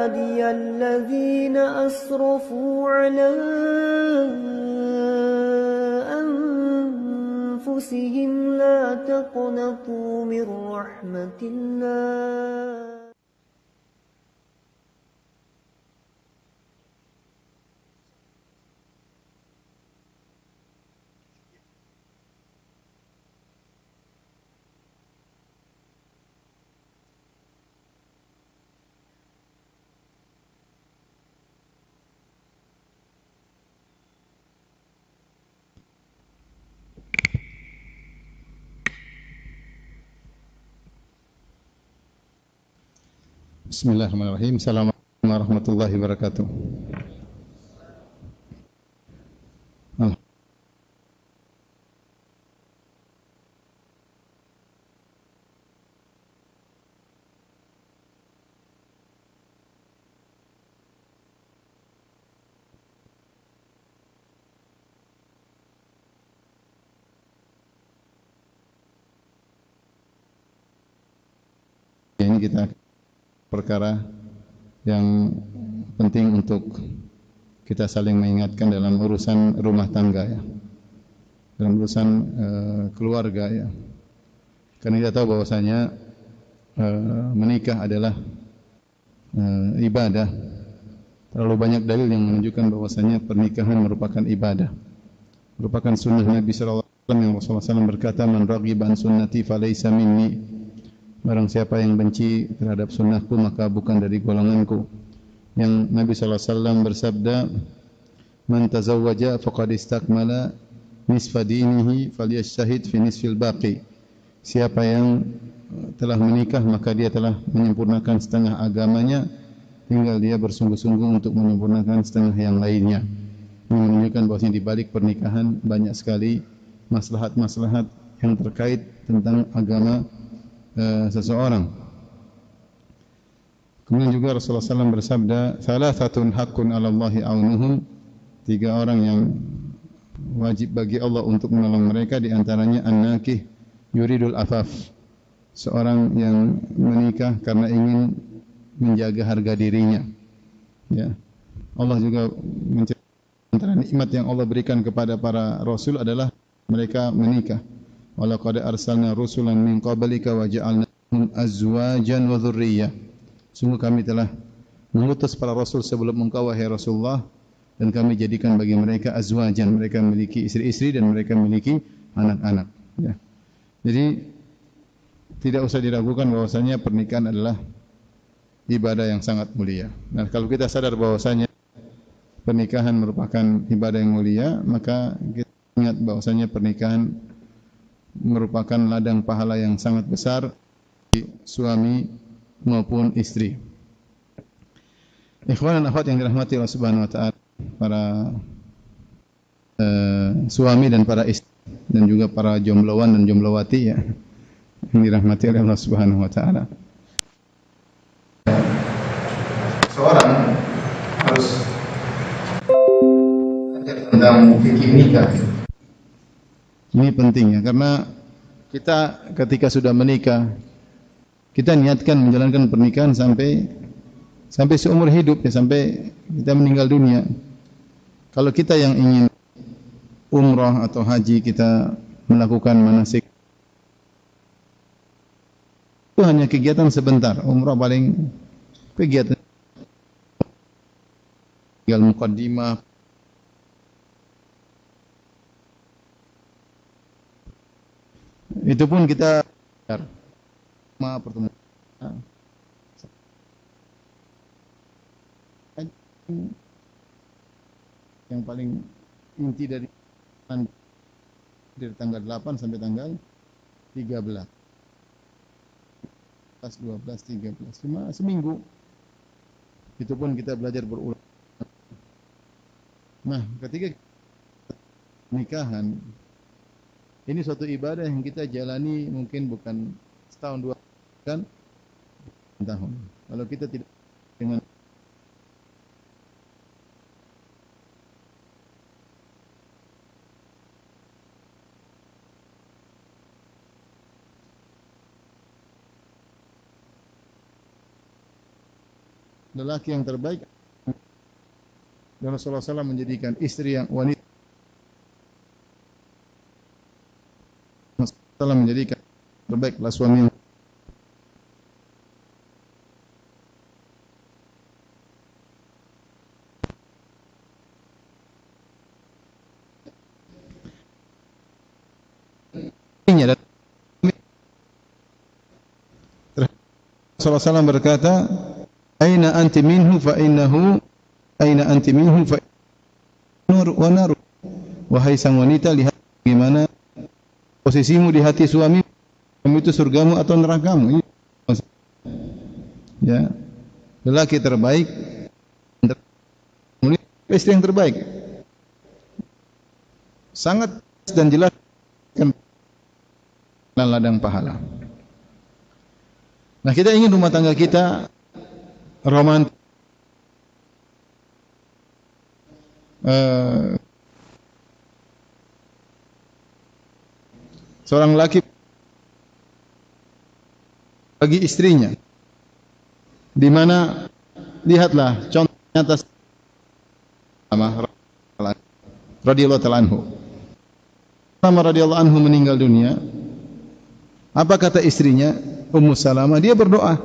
عبادي الذين أسرفوا على أنفسهم لا تقنطوا من رحمة الله. Bismillahirrahmanirrahim. Assalamualaikum warahmatullahi wabarakatuh. Ini kita perkara yang penting untuk kita saling mengingatkan dalam urusan rumah tangga ya, dalam urusan keluarga ya. Karena kita tahu bahwasanya menikah adalah ibadah. Terlalu banyak dalil yang menunjukkan bahwasanya pernikahan merupakan ibadah, merupakan sunnah Nabi sallallahu alaihi wasallam yang Rasulullah SAW berkata, "Man raghiba an sunnati falaysa minni." Barang siapa yang benci terhadap sunnahku maka bukan dari golonganku. Yang Nabi SAW bersabda, "Man tazawwaja faqad istakmala nisfa dinihi falyajtahid fi nisfil baqi." Siapa yang telah menikah maka dia telah menyempurnakan setengah agamanya, tinggal dia bersungguh-sungguh untuk menyempurnakan setengah yang lainnya. Ini menunjukkan bahwasanya di balik pernikahan banyak sekali maslahat-maslahat yang terkait tentang agama seseorang. Kemudian juga Rasulullah SAW bersabda, "Thalathatun haqqun 'ala Allahi aunuhum." 3 orang yang wajib bagi Allah untuk menolong mereka, di antaranya an-nakih yuridul afaf. Seorang yang menikah karena ingin menjaga harga dirinya. Ya. Allah juga menceritakan antara nikmat yang Allah berikan kepada para rasul adalah mereka menikah. Walaqad arsalna rusulan min qablika wa ja'alnahum azwajan wa dzurriyyah. Sungguh kami telah mengutus para rasul sebelum engkau wahai Rasulullah, dan kami jadikan bagi mereka azwajan, mereka memiliki istri-istri dan mereka memiliki anak-anak ya. Jadi tidak usah diragukan bahwasanya pernikahan adalah ibadah yang sangat mulia. Nah, kalau kita sadar bahwasanya pernikahan merupakan ibadah yang mulia, maka kita ingat bahwasanya pernikahan merupakan ladang pahala yang sangat besar bagi suami maupun istri. Ikhwan dan akhwat yang dirahmati Allah Subhanahu wa taala, para suami dan para istri dan juga para jombloan dan jomblowati ya, yang dirahmati oleh Allah Subhanahu wa taala. Seorang harus tentang fikih nikah. Ini penting ya, karena kita ketika sudah menikah, kita niatkan menjalankan pernikahan sampai seumur hidup ya, sampai kita meninggal dunia. Kalau kita yang ingin umrah atau haji, kita melakukan manasik, itu hanya kegiatan sebentar. Umrah paling kegiatan tinggal muqaddimah. Itu pun kita pertemuan yang paling inti dari tanggal 8 sampai tanggal 13. 12, 13, cuma seminggu. Itu pun kita belajar berulang. Nah, ketika nikahan, ini suatu ibadah yang kita jalani mungkin bukan setahun 2 kan tahun. Kalau kita tidak dengan lelaki yang terbaik, dan Rasulullah SAW menjadikan istri yang wanita Rasulullah menjadikan terbaiklah suami yang Rasulullah SAW berkata, "Aina anti minhu fa innahu aina anti minhu fa nur wa nar." Wahai sang wanita, lihat bagaimana posisimu di hati suami, itu surgamu atau nerakamu. Ya. Lelaki terbaik, istri yang terbaik. Sangat dan jelas dan ladang pahala. Nah, kita ingin rumah tangga kita romantis. Seorang laki bagi istrinya, di mana lihatlah contoh nyata radhiyallahu ta'ala anhu. Radhiyallahu anhu meninggal dunia. Apa kata istrinya Ummu Salamah? Dia berdoa,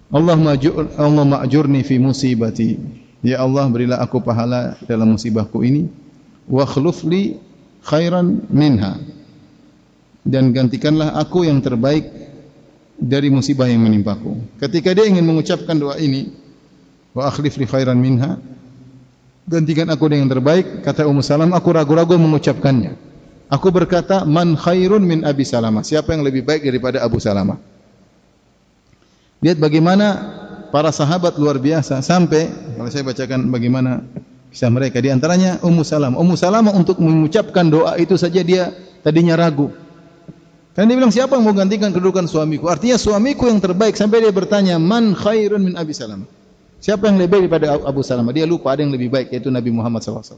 Allahumma ajurni fi musibati. Ya Allah, berilah aku pahala dalam musibahku ini. Wa akhluf li khairan minha. Dan gantikanlah aku yang terbaik dari musibah yang menimpaku. Ketika dia ingin mengucapkan doa ini, wa akhlif li khairan minha, gantikan aku dengan yang terbaik, kata Ummu Salamah, aku ragu-ragu mengucapkannya. Aku berkata, man khairun min Abi Salamah. Siapa yang lebih baik daripada Abu Salamah? Lihat bagaimana para sahabat luar biasa, sampai kalau saya bacakan bagaimana kisah mereka, di antaranya Ummu Salamah. Ummu Salamah untuk mengucapkan doa itu saja dia tadinya ragu. Karena dia bilang, siapa yang mau gantikan kedudukan suamiku? Artinya suamiku yang terbaik. Sampai dia bertanya, man khairun min Abi Salamah. Siapa yang lebih baik daripada Abu Salamah? Dia lupa ada yang lebih baik, yaitu Nabi Muhammad SAW.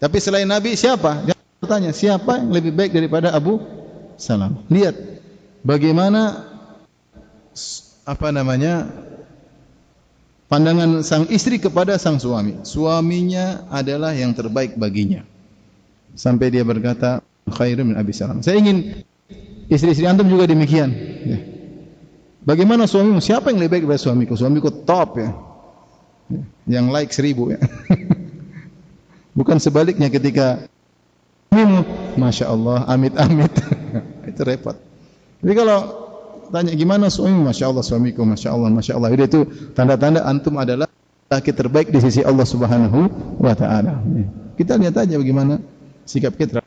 Tapi selain Nabi, siapa? Dia bertanya, siapa yang lebih baik daripada Abu Salamah? Lihat bagaimana pandangan sang istri kepada sang suami. Suaminya adalah yang terbaik baginya. Sampai dia berkata, khairun min Abi Salamah. Saya ingin istri-istri antum juga demikian. Ya. Bagaimana suamimu? Siapa yang lebih baik daripada suamiku? Suamiku top ya. Yang like 1000 ya. Bukan sebaliknya ketika suamimu, Masya Allah, amit-amit. Itu repot. Jadi kalau tanya gimana suamimu? Masya Allah suamiku, Masya Allah, Masya Allah. Itu tanda-tanda antum adalah laki terbaik di sisi Allah Subhanahu wa Ta'ala. Kita lihat aja bagaimana sikap kita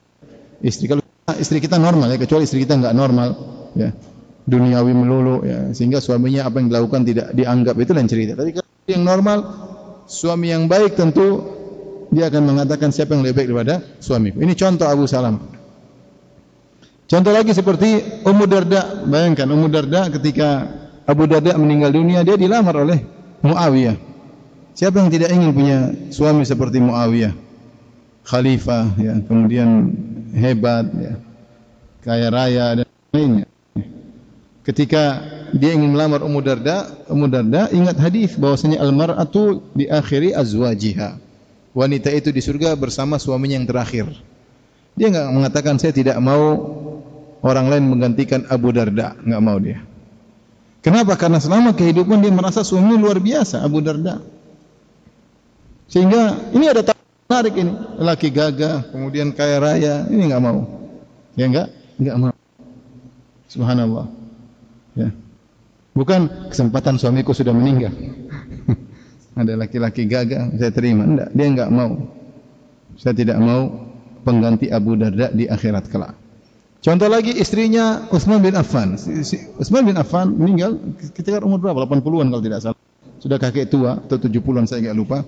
istri. Kalau istri kita normal ya, kecuali istri kita enggak normal ya, duniawi melulu ya, sehingga suaminya apa yang dilakukan tidak dianggap, itu lain cerita. Tapi kalau yang normal, suami yang baik tentu dia akan mengatakan siapa yang lebih baik daripada suamiku. Ini contoh Abu Salamah. Contoh lagi seperti Ummu Darda. Bayangkan Ummu Darda ketika Abu Darda meninggal dunia, dia dilamar oleh Muawiyah. Siapa yang tidak ingin punya suami seperti Muawiyah? Khalifah ya, kemudian hebat ya, kaya raya dan lainnya. Ketika dia ingin melamar Ummu Darda ingat hadis bahwasanya al-mar'atu bi akhiri azwajiha. Wanita itu di surga bersama suaminya yang terakhir. Dia enggak mengatakan saya tidak mau orang lain menggantikan Abu Darda, enggak mau dia. Kenapa? Karena selama kehidupan dia merasa suaminya luar biasa, Abu Darda. Sehingga ini ada menarik ini, laki gagah, kemudian kaya raya, ini enggak mau. Ya enggak mau. Subhanallah. Ya. Bukan kesempatan suamiku sudah meninggal. Ada laki-laki gagah, saya terima. Enggak, dia enggak mau. Saya tidak mau pengganti Abu Darda di akhirat kelak. Contoh lagi istrinya Utsman bin Affan. Utsman bin Affan meninggal ketika umur berapa? 80-an kalau tidak salah. Sudah kakek tua atau 70-an, saya enggak lupa.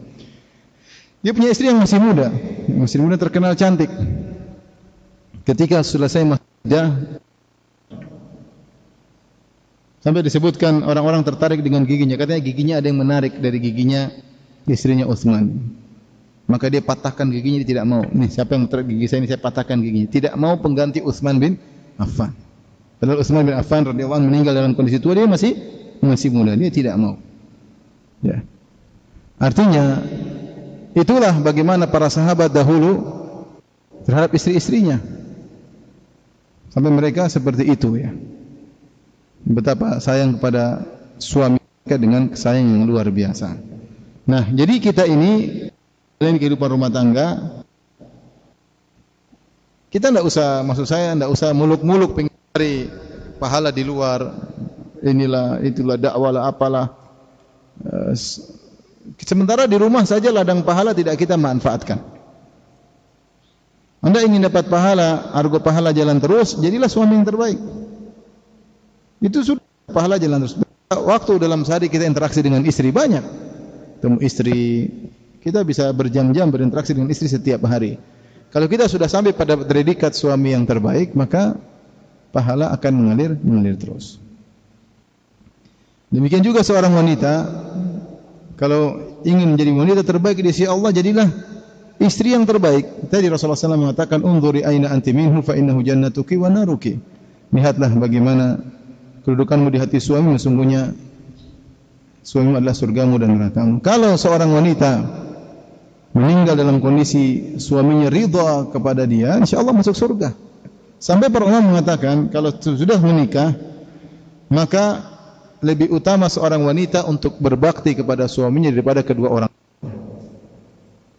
Dia punya istri yang masih muda terkenal cantik. Ketika selesai masjid, sampai disebutkan orang-orang tertarik dengan giginya. Katanya giginya ada yang menarik dari giginya istrinya Utsman. Maka dia patahkan giginya, dia tidak mau. Nih, siapa yang menarik gigi saya ini, saya patahkan giginya. Tidak mau pengganti Utsman bin Affan. Padahal Utsman bin Affan radhiyallahu anhu meninggal dalam kondisi tua, dia masih muda. Dia tidak mau. Ya. Artinya itulah bagaimana para sahabat dahulu terhadap istri-istrinya. Sampai mereka seperti itu ya. Betapa sayang kepada suami mereka dengan sayang yang luar biasa. Nah, jadi kita ini dalam kehidupan rumah tangga, kita tidak usah, maksud saya tidak usah muluk-muluk pengen cari pahala di luar. Inilah, itulah dakwalah apalah. Sementara di rumah saja ladang pahala tidak kita manfaatkan. Anda ingin dapat pahala, argo pahala jalan terus, jadilah suami yang terbaik. Itu sudah pahala jalan terus. Waktu dalam sehari kita interaksi dengan istri banyak. Temu istri, kita bisa berjam-jam berinteraksi dengan istri setiap hari. Kalau kita sudah sampai pada predikat suami yang terbaik, maka pahala akan mengalir terus. Demikian juga seorang wanita, kalau ingin menjadi wanita terbaik di sisi Allah, jadilah istri yang terbaik. Tadi Rasulullah SAW mengatakan, "Unzuri aina anti minhu fa innahu jannatuki wa naruki." Lihatlah bagaimana kedudukanmu di hati suami, sesungguhnya suamimu adalah surgamu dan nerakamu. Kalau seorang wanita meninggal dalam kondisi suaminya ridha kepada dia, insyaallah masuk surga. Sampai para ulama mengatakan kalau sudah menikah, maka lebih utama seorang wanita untuk berbakti kepada suaminya daripada kedua orang.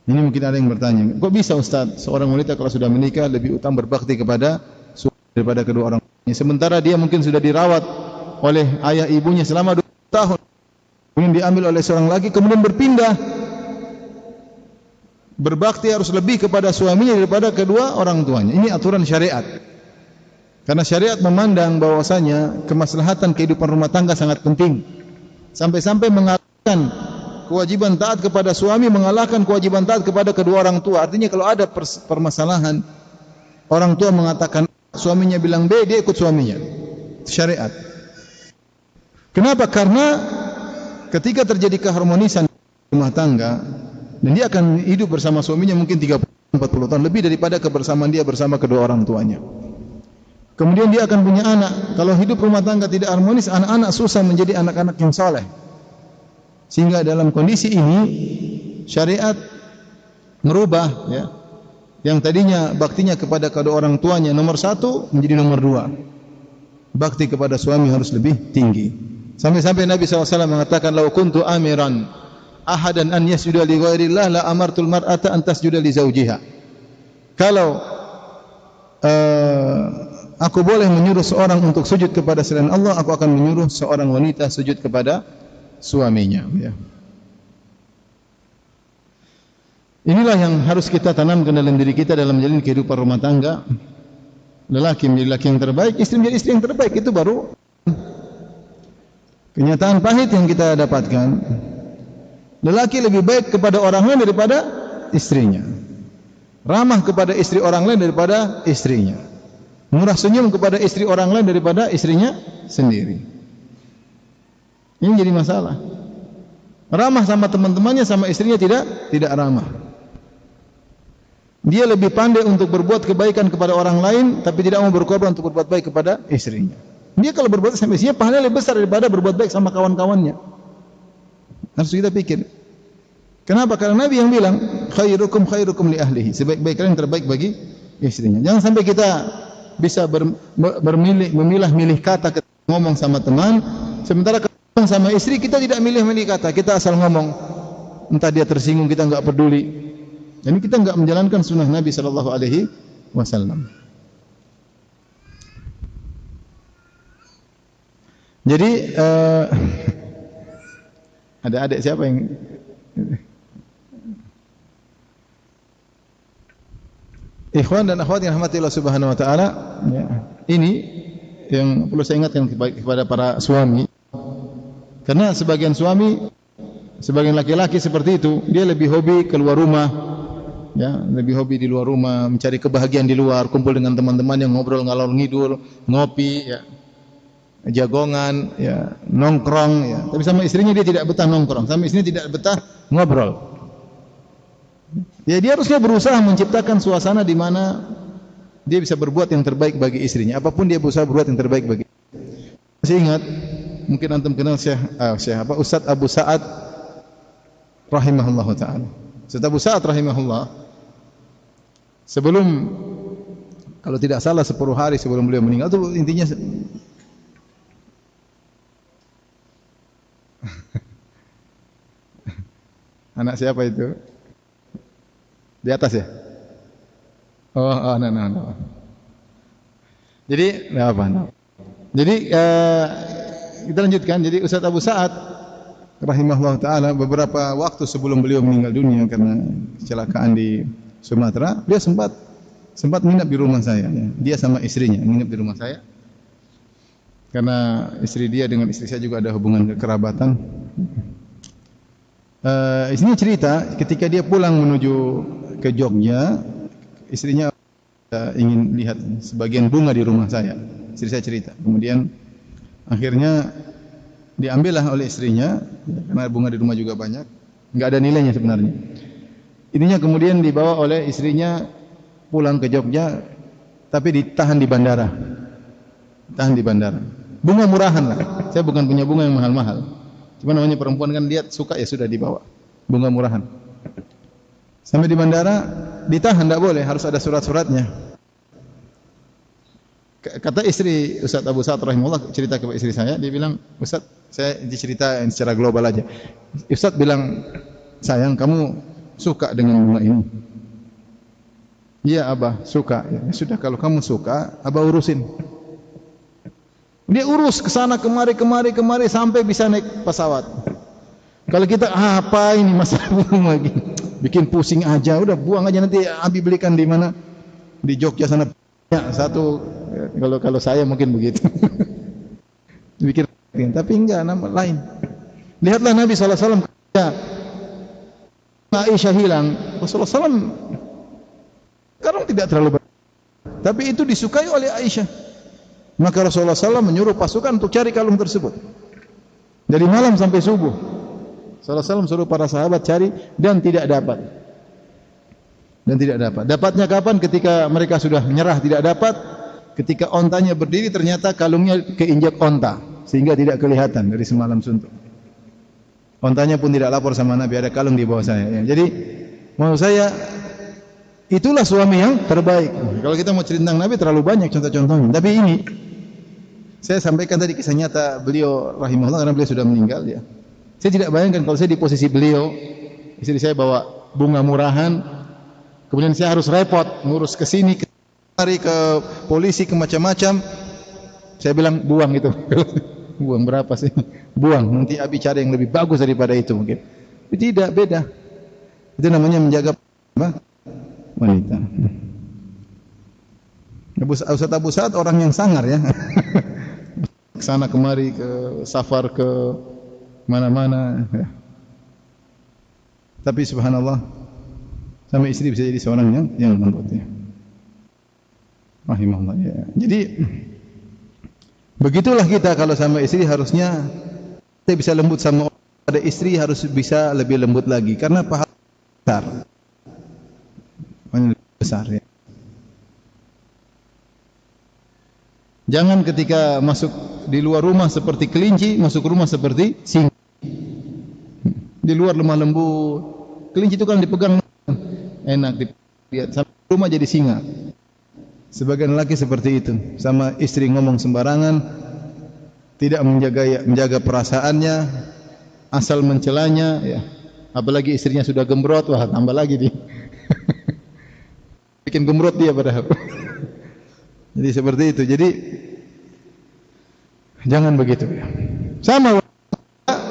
Ini mungkin ada yang bertanya, kok bisa Ustaz, seorang wanita kalau sudah menikah lebih utama berbakti kepada suami daripada kedua orang tuanya? Sementara dia mungkin sudah dirawat oleh ayah ibunya selama 2 tahun. Kemudian diambil oleh seorang lagi, kemudian berpindah. Berbakti harus lebih kepada suaminya daripada kedua orang tuanya. Ini aturan syariat. Karena syariat memandang bahwasanya kemaslahatan kehidupan rumah tangga sangat penting. Sampai-sampai mengalahkan kewajiban taat kepada suami, mengalahkan kewajiban taat kepada kedua orang tua. Artinya kalau ada permasalahan, orang tua mengatakan suaminya bilang B, dia ikut suaminya. Syariat. Kenapa? Karena ketika terjadi keharmonisan rumah tangga, dan dia akan hidup bersama suaminya mungkin 30-40 tahun lebih daripada kebersamaan dia bersama kedua orang tuanya. Kemudian dia akan punya anak. Kalau hidup rumah tangga tidak harmonis, anak-anak susah menjadi anak-anak yang saleh. Sehingga dalam kondisi ini syariat merubah ya, yang tadinya baktinya kepada kedua orang tuanya nomor 1 menjadi nomor 2. Bakti kepada suami harus lebih tinggi. Sampai-sampai Nabi SAW mengatakan, "Lau kuntu amiran ahadan an yasjuda li ghairillah la amartul mar'ata an tasjuda li zawjiha." Kalau aku boleh menyuruh seorang untuk sujud kepada selain Allah, aku akan menyuruh seorang wanita sujud kepada suaminya ya. Inilah yang harus kita tanamkan dalam diri kita dalam menjalani kehidupan rumah tangga. Lelaki menjadi laki yang terbaik, istri menjadi istri yang terbaik. Itu baru kenyataan pahit yang kita dapatkan. Lelaki lebih baik kepada orang lain daripada istrinya. Ramah kepada istri orang lain daripada istrinya. Murah senyum kepada istri orang lain daripada istrinya sendiri. Ini jadi masalah. Ramah sama teman-temannya, sama istrinya tidak ramah. Dia lebih pandai untuk berbuat kebaikan kepada orang lain, tapi tidak mau berkorban untuk berbuat baik kepada istrinya. Dia kalau berbuat sama istrinya, pahalanya lebih besar daripada berbuat baik sama kawan-kawannya. Harus kita pikir. Kenapa? Karena Nabi yang bilang, khairukum khairukum li ahlihi. Sebaik-baik kalian terbaik bagi istrinya. Jangan sampai kita bisa memilah-milih kata ketika ngomong sama teman, sementara ngomong sama istri kita tidak milih-milih kata, kita asal ngomong. Entah dia tersinggung, kita enggak peduli. Jadi kita enggak menjalankan sunnah Nabi sallallahu alaihi wasallam. Jadi ada adik siapa yang ikhwan dan akhwat yang rahmati Allah Subhanahu wa taala, ya. Ini yang perlu saya ingatkan kepada para suami. Karena sebagian suami, sebagian laki-laki seperti itu, dia lebih hobi keluar rumah, ya, lebih hobi di luar rumah, mencari kebahagiaan di luar, kumpul dengan teman-teman yang ngobrol ngalor ngidul, ngopi, ya, jagongan, ya, nongkrong, ya. Tapi sama istrinya dia tidak betah nongkrong, sama istrinya tidak betah ngobrol. Ya, dia harusnya berusaha menciptakan suasana di mana dia bisa berbuat yang terbaik bagi istrinya. Apapun dia berusaha berbuat yang terbaik bagi. Masih ingat? Mungkin antum kenal Ustaz Abu Sa'ad rahimahullah taala. Ustaz Abu Sa'ad rahimahullah, sebelum, kalau tidak salah 10 hari sebelum beliau meninggal, itu intinya anak siapa itu? Di atas ya? Oh, no. Jadi, enggak apa. Jadi kita lanjutkan. Jadi Ustaz Abu Sa'ad rahimahullah taala beberapa waktu sebelum beliau meninggal dunia karena kecelakaan di Sumatera, dia sempat menginap di rumah saya. Ya. Dia sama istrinya menginap di rumah saya. Karena istri dia dengan istri saya juga ada hubungan kekerabatan. Istrinya cerita ketika dia pulang menuju ke Jogja, istrinya ingin lihat sebagian bunga di rumah saya. Istri saya cerita. Kemudian akhirnya diambillah oleh istrinya, karena bunga di rumah juga banyak, enggak ada nilainya sebenarnya. Ininya kemudian dibawa oleh istrinya pulang ke Jogja, tapi ditahan di bandara. Tahan di bandara. Bunga murahan lah. Saya bukan punya bunga yang mahal-mahal. Cuma namanya perempuan kan, dia suka ya sudah dibawa. Bunga murahan. Sampai di bandara ditahan, tidak boleh, harus ada surat-suratnya. Kata istri Ustaz Abu Sa'ad rahimahullah, cerita kepada istri saya, dia bilang, Ustaz, saya dicerita secara global aja. Ustaz bilang, sayang, kamu suka dengan bunga ini? Iya Abah, suka. Ya, sudah, kalau kamu suka, Abah urusin. Dia urus ke sana kemari sampai bisa naik pesawat. Kalau kita apa ini masalah bunga lagi, bikin pusing aja, udah buang aja, nanti Abi belikan di mana, di Jogja sana satu. Kalau saya mungkin begitu. Bikin, tapi enggak, nama lain. Lihatlah Nabi SAW, Aisyah hilang, Rasulullah SAW sekarang tidak terlalu berat, tapi itu disukai oleh Aisyah. Maka Rasulullah SAW menyuruh pasukan untuk cari kalung tersebut dari malam sampai subuh. Rasulullah SAW suruh para sahabat cari dan tidak dapat. Dapatnya kapan? Ketika mereka sudah menyerah, tidak dapat. Ketika ontanya berdiri, ternyata kalungnya keinjak onta sehingga tidak kelihatan dari semalam suntuk. Ontanya pun tidak lapor sama Nabi, ada kalung di bawah saya. Ya. Jadi maksud saya, itulah suami yang terbaik. Kalau kita mau cerita tentang Nabi terlalu banyak contoh-contohnya. Tapi ini saya sampaikan tadi kisah nyata beliau rahimahullah, karena beliau sudah meninggal ya. Saya tidak bayangkan kalau saya di posisi beliau, istri saya bawa bunga murahan, kemudian saya harus repot ngurus ke sini, ke polisi, ke macam-macam. Saya bilang buang itu. Buang berapa sih? Buang, nanti Abi cari yang lebih bagus daripada itu mungkin. Tidak, beda. Itu namanya menjaga apa? Wanita. Ustaz Abu Sa'ad orang yang sangar ya. Kesana kemari, ke safar, ke mana-mana ya. Tapi subhanallah, sama istri bisa jadi seorang yang lembut ya. Rahimahullah ya. Jadi begitulah kita kalau sama istri, harusnya kita bisa lembut sama orang. Ada istri harus bisa lebih lembut lagi karena pahala besar ya. Jangan ketika masuk di luar rumah seperti kelinci, masuk rumah seperti singa. Di luar lemah lembut. Kelinci itu kan dipegang enak, dilihat, sampai rumah jadi singa. Sebagian laki seperti itu, sama istri ngomong sembarangan, tidak menjaga perasaannya, asal mencelanya ya. Apalagi istrinya sudah gembrot, wah tambah lagi dia. Bikin gembrot dia padahal. Jadi seperti itu. Jadi jangan begitu ya. Sama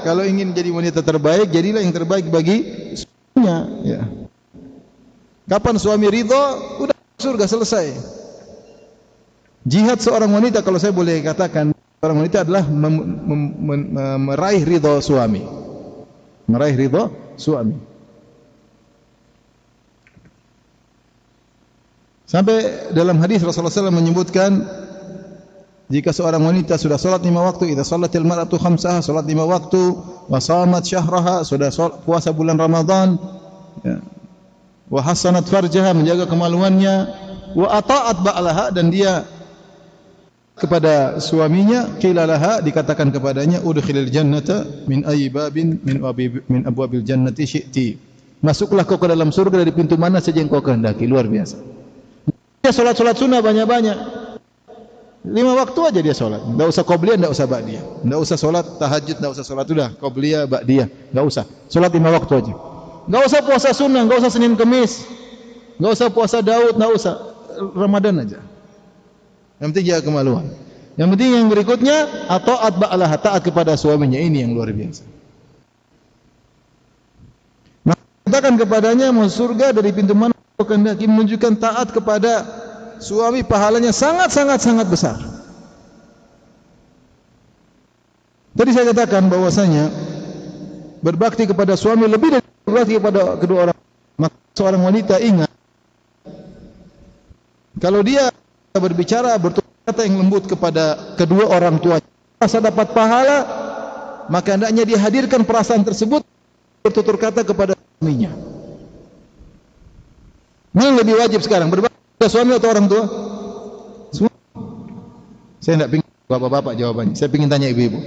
kalau ingin jadi wanita terbaik, jadilah yang terbaik bagi suaminya ya. Kapan suami ridho, udah surga selesai. Jihad seorang wanita, kalau saya boleh katakan, seorang wanita adalah meraih ridho suami. Meraih ridho suami. Sampai dalam hadis Rasulullah SAW menyebutkan, jika seorang wanita sudah salat 5 waktu, idza shalatil mar'atu khamsaha, salat 5 waktu, wa shamat syahraha, sudah puasa bulan Ramadan, ya. Wa hasanat farjaha, menjaga kemaluannya, wa ata'at ba'laha, dan dia kepada suaminya, qila laha, dikatakan kepadanya, udkhilil jannata min ayyi babin min abwabil jannati syi'ti. Masuklah kau ke dalam surga dari pintu mana saja yang kau kehendaki. Luar biasa. Dia salat sunnah banyak-banyak. 5 waktu aja dia salat. Enggak usah qabliyah, enggak usah ba'diyah. Enggak usah salat tahajud, enggak usah salat udah qabliyah, ba'diyah, enggak usah. Salat 5 waktu aja. Enggak usah puasa sunnah, enggak usah Senin Kamis. Enggak usah puasa Daud, enggak usah. Ramadan aja. Yang penting jaga kemaluan. Yang penting yang berikutnya ata'at ba'laha, taat kepada suaminya. Ini yang luar biasa. Katakan kepadanya mau surga dari pintu mana kau kehendaki, menunjukkan taat kepada suami pahalanya sangat besar. Tadi saya katakan bahwasanya berbakti kepada suami lebih dari berbakti kepada kedua orang. Maka seorang wanita ingat, kalau dia berbicara berkata yang lembut kepada kedua orang tua, rasa dapat pahala, maka hendaknya dia hadirkan perasaan tersebut bertutur kata kepada suaminya. Mana yang lebih wajib sekarang, berbakti kepada suami atau orang tua? Semua. Saya tidak ingin bapak-bapak jawabannya. Saya ingin tanya ibu-ibu.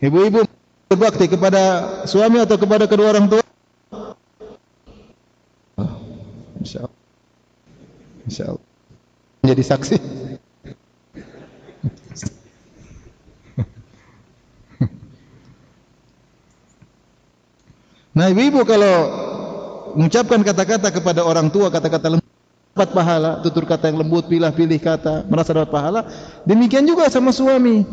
Ibu-ibu berbakti kepada suami atau kepada kedua orang tua? Insya Allah. Insya Allah. Menjadi saksi. Nah, ibu-ibu kalau mengucapkan kata-kata kepada orang tua, kata-kata lembut, dapat pahala, tutur kata yang lembut, pilih-pilih kata, merasa dapat pahala. Demikian juga sama suami.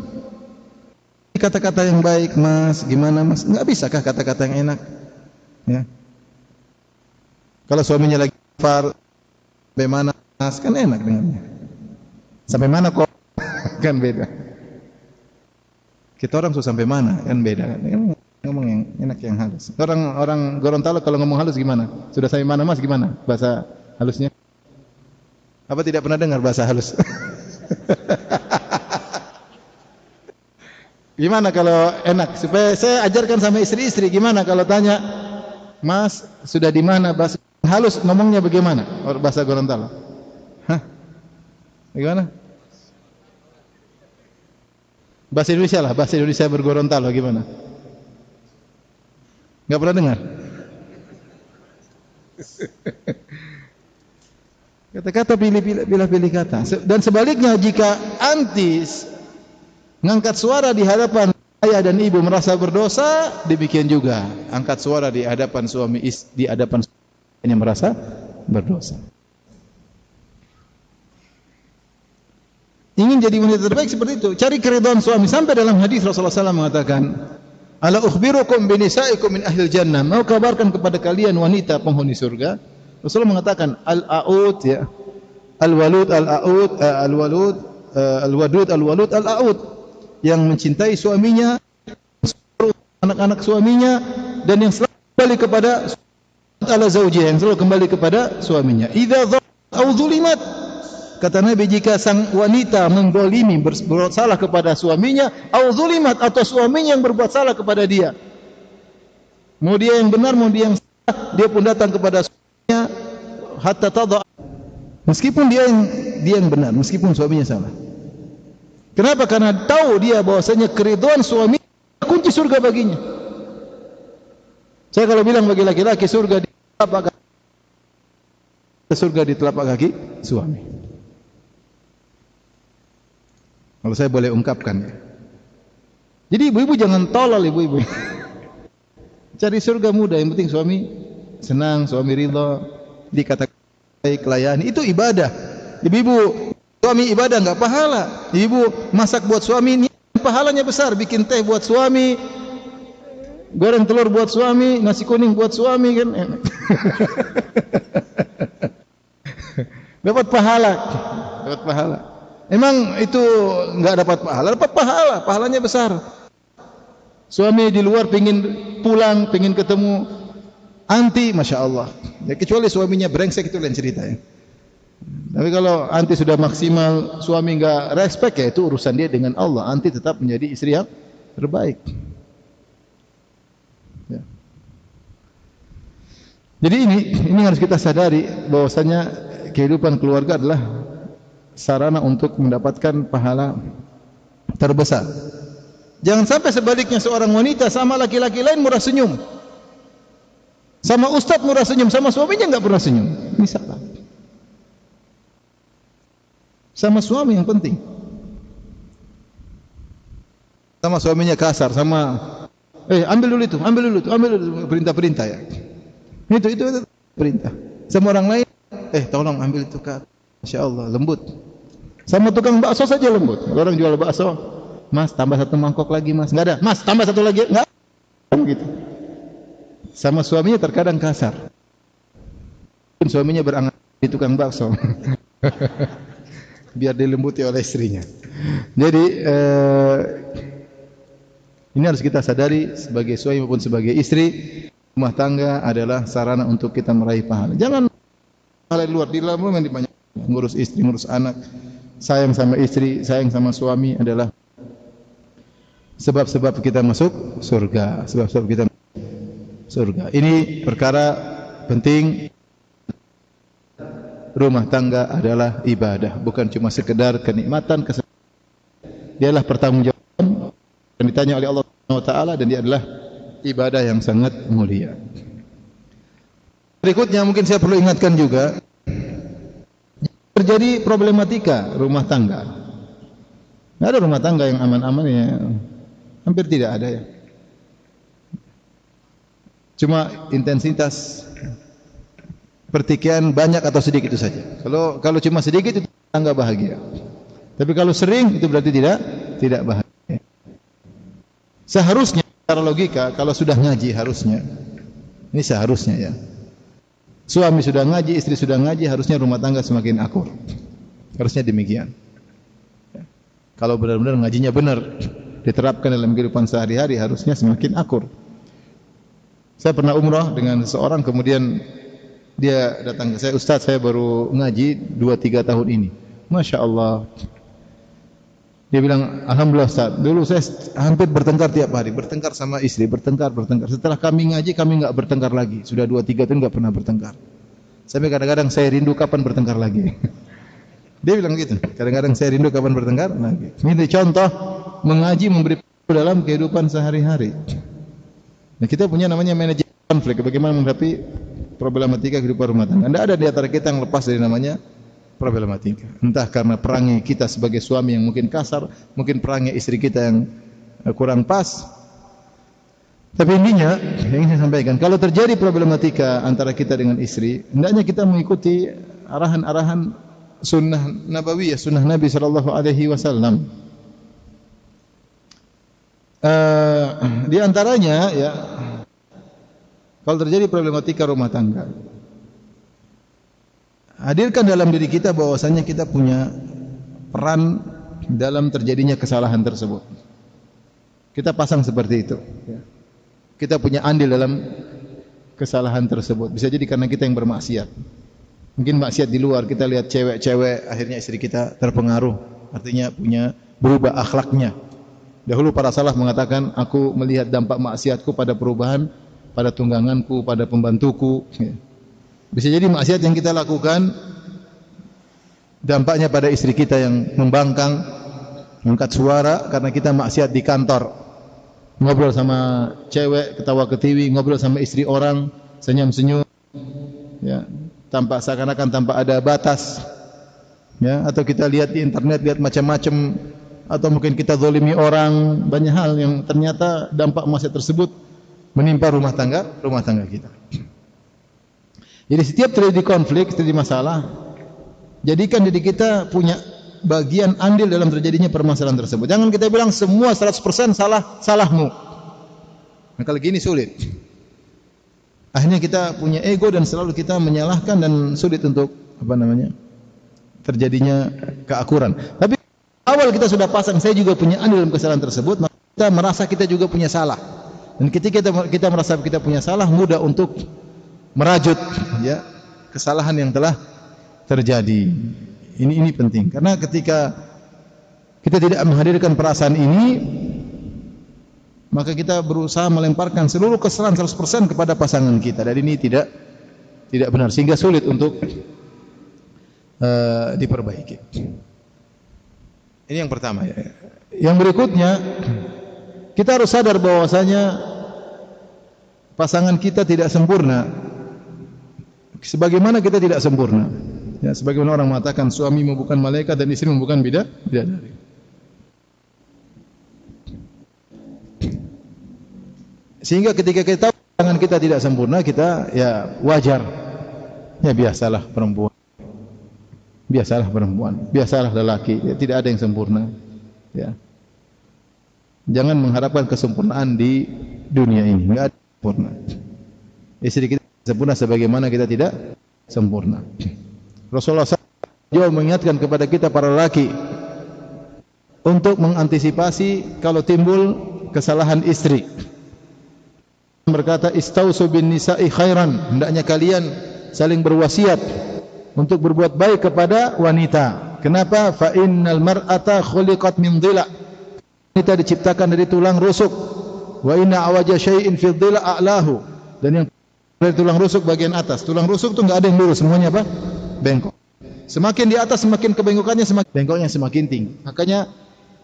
Kata-kata yang baik, Mas, gimana Mas? Enggak bisakah kata-kata yang enak? Ya. Kalau suaminya lagi far, sampai mana Mas? Kan enak dengannya. Sampai mana kok? Kan beda. Kita orang sampai mana? Kan beda kan? Ngomong yang enak, yang halus. Orang Gorontalo kalau ngomong halus gimana? Sudah sampai mana Mas? Gimana bahasa halusnya? Apa tidak pernah dengar bahasa halus? Gimana kalau enak? Supaya saya ajarkan sama istri-istri gimana kalau tanya, Mas sudah di mana? Bahasa halus ngomongnya bagaimana? Bahasa Gorontalo. Hah? Gimana? Bahasa Indonesia lah, bahasa Indonesia bergorontalo gimana? Enggak pernah dengar? Kata-kata pilih kata. Dan sebaliknya jika antis ngangkat suara di hadapan ayah dan ibu merasa berdosa, demikian juga angkat suara di hadapan suami di hadapan suami yang merasa berdosa. Ingin jadi wanita terbaik seperti itu, cari keridhaan suami. Sampai dalam hadis Rasulullah SAW mengatakan, "Ala ukhbirukum bi nisaikum min ahlil jannah." Mau kabarkan kepada kalian wanita penghuni surga. Rasulullah mengatakan, "Al-a'ud ya, al-walud al-a'ud, al-walud al-wadud al-walud al-a'ud." Yang mencintai suaminya, anak-anak suaminya, dan yang selalu kembali kepada ala zaujiyah, yang selalu kembali kepada suaminya. Idza dhalamat aw zulimat, kata Nabi, jika sang wanita menzalimi, berbuat salah kepada suaminya, aw zulimat, atau suaminya yang berbuat salah kepada dia, mau dia yang benar mau dia yang salah, dia pun datang kepada suaminya hatta tada, meskipun dia yang benar, meskipun suaminya salah. Kenapa? Karena tahu dia bahwasanya keridhaan suami kunci surga baginya. Saya kalau bilang bagi laki-laki surga di telapak kaki suami. Kalau saya boleh ungkapkan. Jadi ibu-ibu jangan tolol, ibu-ibu. Cari surga mudah, yang penting suami senang, suami ridha, dikatakan baik, layani, itu ibadah. Ibu-ibu suami ibadah enggak pahala. Ibu masak buat suami, pahalanya besar. Bikin teh buat suami, goreng telur buat suami, nasi kuning buat suami, kan enak. Dapat pahala. Dapat pahala. Emang itu enggak dapat pahala? Dapat pahala, pahalanya besar. Suami di luar pengin pulang, pengin ketemu anti, Masya Allah. Ya, kecuali suaminya brengsek, itu lain cerita ya. Tapi kalau anti sudah maksimal, suami enggak respect, ya itu urusan dia dengan Allah. Anti tetap menjadi istri yang terbaik. Ya. Jadi ini harus kita sadari bahwasanya kehidupan keluarga adalah sarana untuk mendapatkan pahala terbesar. Jangan sampai sebaliknya, seorang wanita sama laki-laki lain murah senyum, sama ustadz murah senyum, sama suaminya enggak pernah senyum. Ini salah. Sama suami yang penting. Sama suaminya kasar, sama ambil dulu itu, perintah-perintah ya. Itu perintah. Sama orang lain, tolong ambil itu Kak. Masya Allah, lembut. Sama tukang bakso saja lembut. Orang jual bakso, Mas tambah 1 mangkok lagi Mas. Enggak ada. Mas tambah 1 lagi. Enggak. Gitu. Sama suaminya terkadang kasar. Suaminya berangan di tukang bakso. Biar dilembuti oleh istrinya. Jadi ini harus kita sadari sebagai suami maupun sebagai istri, rumah tangga adalah sarana untuk kita meraih pahala. Jangan hal di luar, di dalam rumah yang dibanyak. Ngurus istri, ngurus anak, sayang sama istri, sayang sama suami adalah sebab-sebab kita masuk surga. Sebab-sebab kita masuk surga. Ini perkara penting. Rumah tangga adalah ibadah, bukan cuma sekedar kenikmatan, dia adalah pertanggungjawaban yang ditanya oleh Allah SWT, dan dia adalah ibadah yang sangat mulia. Berikutnya mungkin saya perlu ingatkan juga, terjadi problematika rumah tangga. Tidak ada rumah tangga yang aman-aman ya, hampir tidak ada ya. Cuma intensitas pertikaian banyak atau sedikit itu saja. Kalau cuma sedikit itu tangga bahagia. Tapi kalau sering itu berarti tidak bahagia. Seharusnya secara logika kalau sudah ngaji harusnya, ini seharusnya ya. Suami sudah ngaji, istri sudah ngaji, harusnya rumah tangga semakin akur. Harusnya demikian. Kalau benar-benar ngajinya benar, diterapkan dalam kehidupan sehari-hari, harusnya semakin akur. Saya pernah umrah dengan seseorang, kemudian dia datang ke saya, Ustaz, saya baru ngaji 2-3 tahun ini. Masya Allah. Dia bilang, Alhamdulillah Ustaz, dulu saya hampir bertengkar tiap hari, bertengkar sama istri, bertengkar. Setelah kami ngaji, kami enggak bertengkar lagi. Sudah 2-3 tahun enggak pernah bertengkar. Sampai kadang-kadang saya rindu kapan bertengkar lagi. Dia bilang gitu, kadang-kadang saya rindu kapan bertengkar lagi. Ini contoh mengaji memberi dalam kehidupan sehari-hari. Nah, kita punya namanya manajemen konflik, bagaimana menghadapi problematika kehidupan rumah tangga. Tidak ada di antara kita yang lepas dari namanya problematika. Entah karena perangai kita sebagai suami yang mungkin kasar, mungkin perangai istri kita yang kurang pas. Tapi intinya yang ingin saya sampaikan, kalau terjadi problematika antara kita dengan istri, hendaknya kita mengikuti arahan-arahan sunnah nabawiyah, sunnah Nabi sallallahu alaihi wasallam. Di antaranya ya, kalau terjadi problematika rumah tangga, hadirkan dalam diri kita bahwasanya kita punya peran dalam terjadinya kesalahan tersebut. Kita pasang seperti itu. Kita punya andil dalam kesalahan tersebut. Bisa jadi karena kita yang bermaksiat. Mungkin maksiat di luar, kita lihat cewek-cewek, akhirnya istri kita terpengaruh. Artinya berubah akhlaknya. Dahulu para salaf mengatakan, aku melihat dampak maksiatku pada perubahan, pada tungganganku, pada pembantuku. Bisa jadi maksiat yang kita lakukan dampaknya pada istri kita yang membangkang, mengangkat suara karena kita maksiat di kantor. Ngobrol sama cewek, ketawa ketiwi, ngobrol sama istri orang, senyum-senyum, ya, seakan-akan tanpa ada batas, ya. Atau kita lihat di internet, lihat macam-macam, atau mungkin kita zalimi orang, banyak hal yang ternyata dampak maksiat tersebut menimpa rumah tangga kita. Jadi setiap terjadi konflik, terjadi masalah, jadikan diri kita punya bagian andil dalam terjadinya permasalahan tersebut. Jangan kita bilang semua 100% salahmu. Nah, kalau gini sulit. Akhirnya kita punya ego dan selalu kita menyalahkan dan sulit untuk terjadinya keakuran. Tapi awal kita sudah pasang saya juga punya andil dalam kesalahan tersebut, maka kita merasa kita juga punya salah. Dan ketika kita merasa kita punya salah, mudah untuk merajut ya kesalahan yang telah terjadi. Ini penting karena ketika kita tidak menghadirkan perasaan ini, maka kita berusaha melemparkan seluruh kesalahan 100% kepada pasangan kita, dan ini tidak benar sehingga sulit untuk diperbaiki. Ini yang pertama ya. Yang berikutnya, kita harus sadar bahwasanya pasangan kita tidak sempurna. Sebagaimana kita tidak sempurna. Ya, sebagaimana orang mengatakan suamimu bukan malaikat dan istrimu bukan bidadari. Sehingga ketika kita tahu pasangan kita tidak sempurna, kita ya wajar. Ya biasalah perempuan. Biasalah lelaki, ya, tidak ada yang sempurna. Ya. Jangan mengharapkan kesempurnaan di dunia ini, enggak ada sempurna. Istri kita sempurna sebagaimana kita tidak sempurna. Rasulullah SAW mengingatkan kepada kita para lelaki untuk mengantisipasi kalau timbul kesalahan istri. Berkata istausu bin nisa'i khairan, hendaknya kalian saling berwasiat untuk berbuat baik kepada wanita. Kenapa? Fa innal mar'ata khuliqat min dhila. Wanita diciptakan dari tulang rusuk. Wa inna awaja syai'in fi dhila a'lahu. Dan yang dari tulang rusuk bagian atas. Tulang rusuk itu enggak ada yang lurus, semuanya apa? Bengkok. Semakin di atas semakin kebengkokannya semakin tinggi. Makanya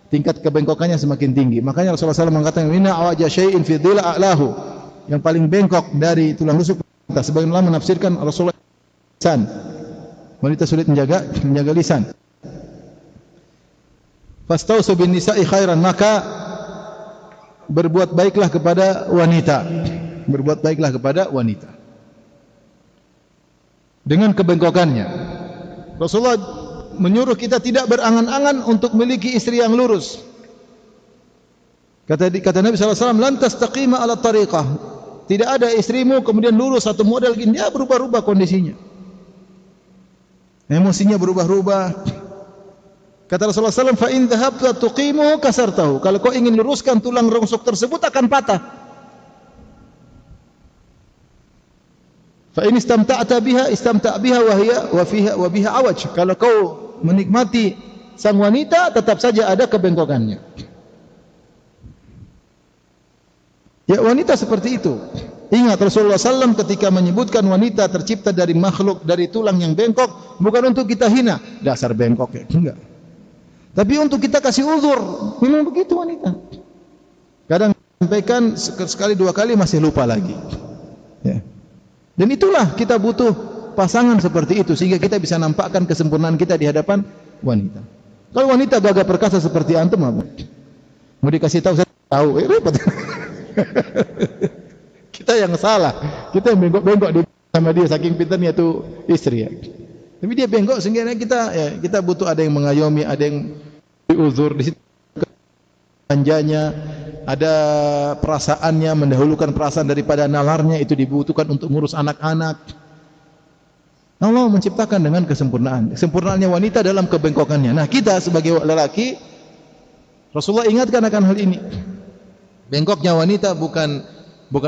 tingkat kebengkokannya semakin tinggi. Makanya Rasulullah SAW mengatakan inna awaja syai'in fi dhila a'lahu. Yang paling bengkok dari tulang rusuk atas. Sebagian ulama menafsirkan Rasulullah lisan. Wanita sulit menjaga lisan. Fastausu bin nisa'i khairan, maka berbuat baiklah kepada wanita. Berbuat baiklah kepada wanita. Dengan kebengkokannya. Rasulullah menyuruh kita tidak berangan-angan untuk memiliki istri yang lurus. Kata Nabi SAW, lan tastaqima ala tariqah. Tidak ada istrimu kemudian lurus satu model gini, dia berubah-ubah kondisinya. Emosinya berubah-ubah. Kata Rasulullah SAW, fa in dhahabta tuqimuhu kasartahu. Kalau kau ingin luruskan tulang rusuk tersebut akan patah. Fa in istamta'ta biha wa biha awaj. Kalau kau menikmati sang wanita, tetap saja ada kebengkokannya. Ya, wanita seperti itu. Ingat Rasulullah SAW ketika menyebutkan wanita tercipta dari makhluk dari tulang yang bengkok, bukan untuk kita hina, dasar bengkok ya, enggak. Tapi untuk kita kasih uzur, memang begitu wanita. Kadang sampaikan sekali dua kali masih lupa lagi. Ya. Dan itulah kita butuh pasangan seperti itu sehingga kita bisa nampakkan kesempurnaan kita di hadapan wanita. Kalau wanita gagah perkasa seperti antum apa? Mau dikasih tahu saya tahu, repot. Kita yang salah, kita yang bengkok sama dia saking pintarnya tuh istri ya. Tapi dia bengkok sehingga kita butuh ada yang mengayomi, ada yang diuzur di situ. Manjanya, ada perasaannya, mendahulukan perasaan daripada nalarnya, itu dibutuhkan untuk ngurus anak-anak. Allah menciptakan dengan kesempurnaan. Kesempurnaannya wanita dalam kebengkokannya. Nah, kita sebagai lelaki, Rasulullah ingatkan akan hal ini. Bengkoknya wanita bukan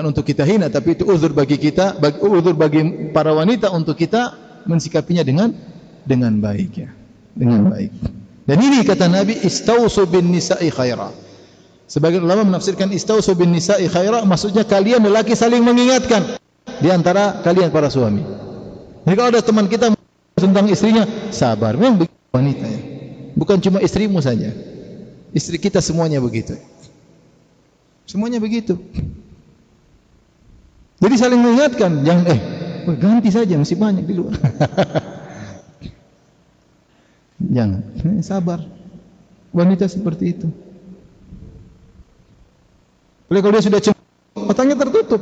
untuk kita hina, tapi itu uzur bagi kita, uzur bagi para wanita untuk kita mensikapinya dengan baik ya, dengan baik. Dan ini kata Nabi, istausu bin nisa'i khaira. Sebagian ulama menafsirkan istausu bin nisa'i khaira, maksudnya kalian lelaki saling mengingatkan di antara kalian para suami. Jadi kalau ada teman kita tentang istrinya, sabar, memang begitu wanita ya. Bukan cuma istrimu saja, istri kita semuanya begitu. Semuanya begitu. Jadi saling mengingatkan, jangan ganti saja masih banyak di luar. Jangan, sabar. Wanita seperti itu. Oleh kalau dia sudah cemburu, matanya tertutup.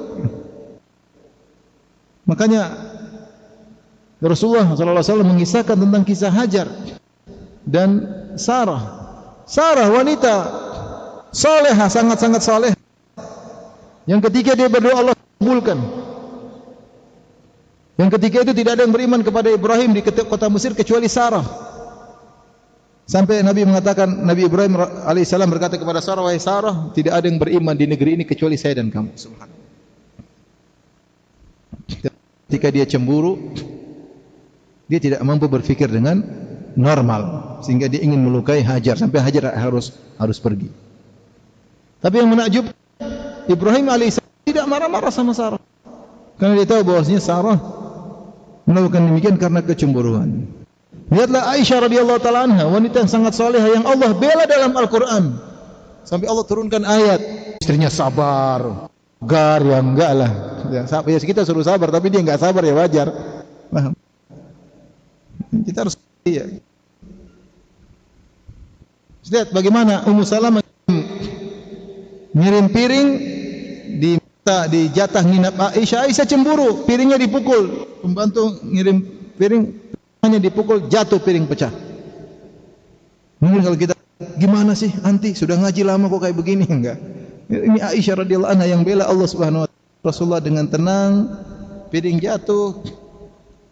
Makanya Rasulullah SAW mengisahkan tentang kisah Hajar dan Sarah. Sarah wanita salehah, sangat-sangat saleh. Yang ketiga dia berdoa Allah kabulkan. Yang ketiga itu tidak ada yang beriman kepada Ibrahim di kota Mesir kecuali Sarah. Sampai Nabi Ibrahim alaihissalam berkata kepada Sarah, wahai Sarah, tidak ada yang beriman di negeri ini kecuali saya dan kamu. Subhanallah. Ketika dia cemburu, dia tidak mampu berpikir dengan normal, sehingga dia ingin melukai Hajar sampai Hajar harus pergi. Tapi yang menakjub, Ibrahim alaihissalam tidak marah-marah sama Sarah, karena dia tahu bahwasanya Sarah melakukan demikian karena kecemburuan. Lihatlah Aisyah radhiyallahu taala anha, wanita yang sangat salehah yang Allah bela dalam Al-Qur'an. Sampai Allah turunkan ayat, istrinya sabar. Gar ya enggak lah. Ya kita suruh sabar tapi dia enggak sabar ya wajar. Paham? Kita harus ya. Lihat bagaimana Ummu Salamah ngirim piring di jatah nginap Aisyah. Aisyah cemburu, piringnya dipukul. Pembantu ngirim piring hanya dipukul, jatuh piring pecah. Mungkin kalau kita gimana sih anti sudah ngaji lama kok kayak begini enggak? Ini Aisyah radhiyallahu anha yang bela Allah Subhanahu wa taala. Rasulullah dengan tenang, piring jatuh.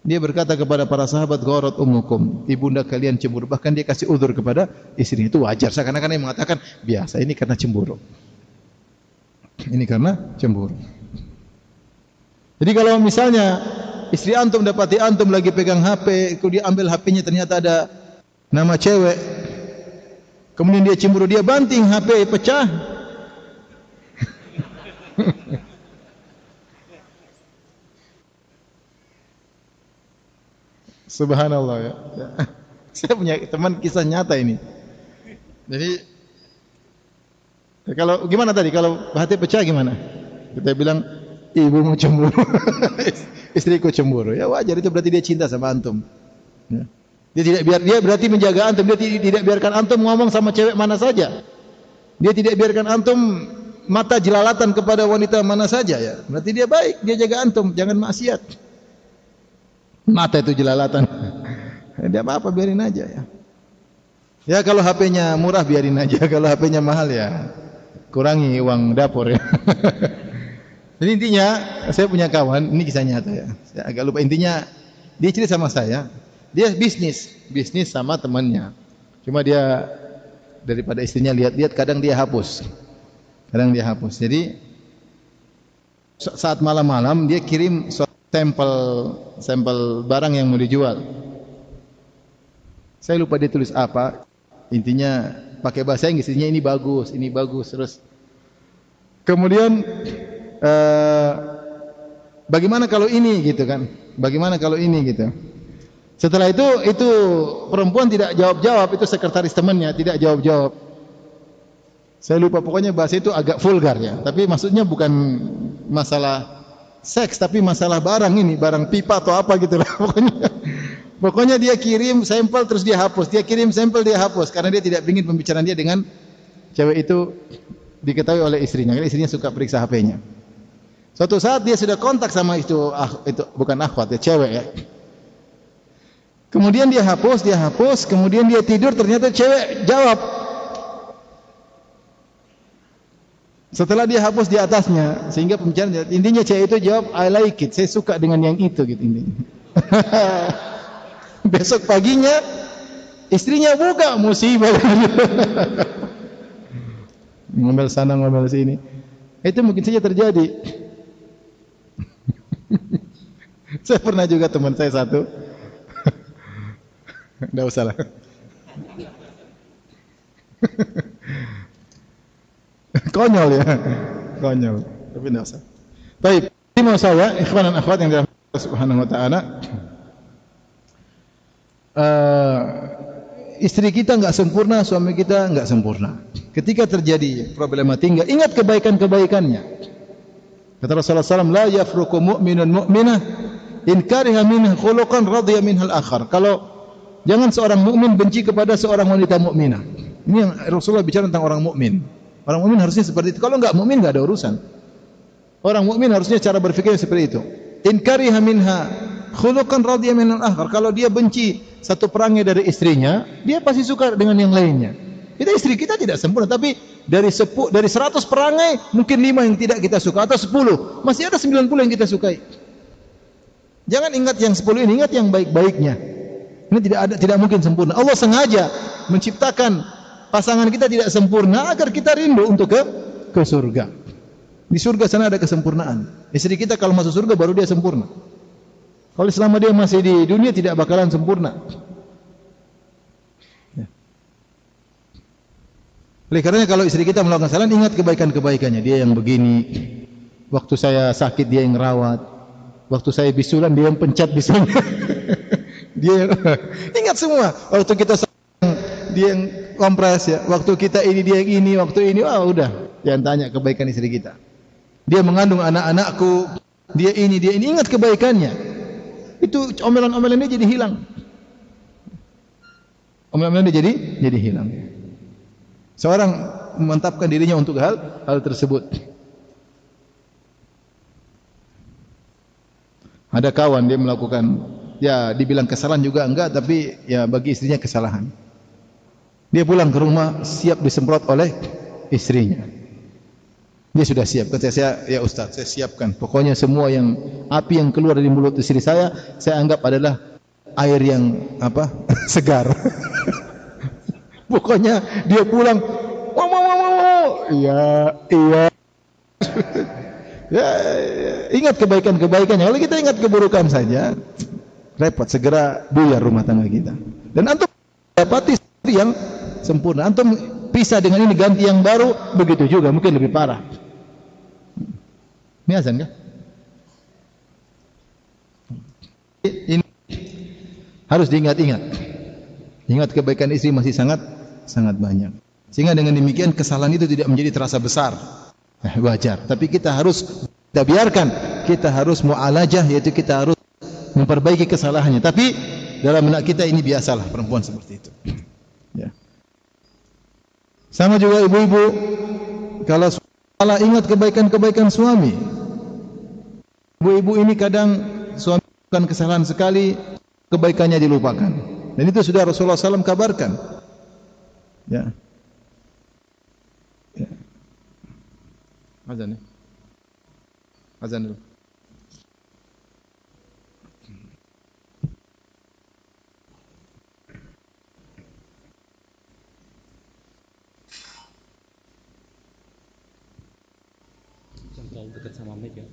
Dia berkata kepada para sahabat, "Gharat ummukum, ibunda kalian cemburu." Bahkan dia kasih uzur kepada istrinya. Itu wajar. Seakan-akan dia mengatakan, biasa ini karena cemburu. Ini karena cemburu. Jadi kalau misalnya istri antum dapati antum lagi pegang HP, kemudian dia ambil HP-nya ternyata ada nama cewek. Kemudian dia cemburu, dia banting HP pecah. Subhanallah ya. Saya punya teman kisah nyata ini. Jadi kalau gimana tadi kalau hati pecah gimana? Kita bilang ibu mau cemburu. Istriku cemburu. Ya wajar, itu berarti dia cinta sama antum. Ya. Dia berarti menjaga antum. Dia tidak biarkan antum ngomong sama cewek mana saja. Dia tidak biarkan antum mata jelalatan kepada wanita mana saja ya. Berarti dia baik, dia jaga antum, jangan maksiat. Mata itu jelalatan. Dia apa-apa biarin aja ya. Ya kalau HP-nya murah biarin aja, kalau HP-nya mahal ya kurangi uang dapur ya. Jadi intinya saya punya kawan, ini kisah nyata ya. Saya agak lupa intinya, dia cerita sama saya, dia bisnis sama temannya. Cuma dia daripada istrinya lihat-lihat kadang dia hapus. Jadi saat malam-malam dia kirim sampel barang yang mau dijual. Saya lupa dia tulis apa. Intinya pakai bahasa Inggris, ini bagus terus. Kemudian bagaimana kalau ini gitu kan? Bagaimana kalau ini gitu. Setelah itu perempuan tidak jawab-jawab, itu sekretaris temannya tidak jawab-jawab. Saya lupa pokoknya bahasa itu agak vulgar ya, tapi maksudnya bukan masalah seks tapi masalah barang ini, barang pipa atau apa gitu lah pokoknya dia kirim sampel terus dia hapus, dia kirim sampel dia hapus karena dia tidak ingin pembicaraan dia dengan cewek itu diketahui oleh istrinya, karena istrinya suka periksa HP-nya. Suatu saat dia sudah kontak sama itu bukan akhwat ya, cewek ya. Kemudian dia hapus, kemudian dia tidur ternyata cewek jawab. Setelah dia hapus di atasnya, sehingga pembicaraan intinya cewek itu jawab I like it, saya suka dengan yang itu gitu intinya. Besok paginya istrinya buka, musibah. Ngomel sana ngomel sini. Itu mungkin saja terjadi. Saya pernah juga teman saya satu. Enggak usah lah. Konyol ya, konyol. Tapi tidak usah. Baik, ini mau saya, ikhwan dan akhwat yang dirahmati Allah Subhanahu wa taala. Istri kita enggak sempurna, suami kita enggak sempurna. Ketika terjadi problematika, ingat kebaikan-kebaikannya. Kata Rasulullah SAW, la yafruqu mu'minun mu'minah in kariha minhu khuluqan radiya minhal akhar. Kalau jangan seorang mukmin benci kepada seorang wanita mukminah. Ini yang Rasulullah bicara tentang orang mukmin. Orang mukmin harusnya seperti itu. Kalau enggak mukmin enggak ada urusan. Orang mukmin harusnya cara berpikirnya seperti itu. In kariha minha khuluqan radiya minal akhar. Kalau dia benci satu perangai dari istrinya, dia pasti suka dengan yang lainnya. Istri kita tidak sempurna, tapi dari 100 perangai mungkin 5 yang tidak kita suka atau 10. Masih ada 90 yang kita sukai. Jangan ingat yang 10 ini, ingat yang baik-baiknya. Ini tidak mungkin sempurna. Allah sengaja menciptakan pasangan kita tidak sempurna agar kita rindu untuk ke surga. Di surga sana ada kesempurnaan. Istri kita kalau masuk surga baru dia sempurna. Kalau selama dia masih di dunia tidak bakalan sempurna. Ya. Oleh karenanya kalau istri kita melakukan kesalahan, ingat kebaikan-kebaikannya. Dia yang begini. Waktu saya sakit dia yang rawat. Waktu saya bisulan dia yang pencet bisulnya. Dia ingat semua. Waktu kita dia yang kompres ya. Waktu kita ini dia yang ini, waktu ini udah. Jangan tanya kebaikan istri kita. Dia mengandung anak-anakku, dia ini, ingat kebaikannya. Itu omelan-omelan ini jadi hilang. Omelan-omelan ini jadi hilang. Seorang memantapkan dirinya untuk hal tersebut. Ada kawan dia melakukan, ya dibilang kesalahan juga enggak, tapi ya bagi istrinya kesalahan. Dia pulang ke rumah siap disemprot oleh istrinya. Dia sudah siap. Kata saya, ya Ustaz, saya siapkan. Pokoknya semua yang api yang keluar dari mulut istri saya anggap adalah air yang segar. Pokoknya dia pulang, iya. Ya, ingat kebaikan-kebaikannya. Kalau kita ingat keburukan saja, repot, segera buyar rumah tangga kita. Dan antum dapati istri yang sempurna. Antum pisah dengan ini ganti yang baru, begitu juga, mungkin lebih parah. Ini azan kah? Ini harus diingat-ingat. Ingat kebaikan istri masih sangat banyak. Sehingga dengan demikian kesalahan itu tidak menjadi terasa besar. Wajar. Tapi kita biarkan. Kita harus mu'alajah, yaitu kita harus memperbaiki kesalahannya. Tapi dalam benak kita ini biasalah perempuan seperti itu. Ya. Sama juga ibu-ibu, kalau salah ingat kebaikan-kebaikan suami. Ibu-ibu ini kadang suami melakukan kesalahan sekali, kebaikannya dilupakan. Dan itu sudah Rasulullah SAW kabarkan. Ya. Ya. Azan ya. Azan dulu. Jangan terlalu dekat sama mic ya.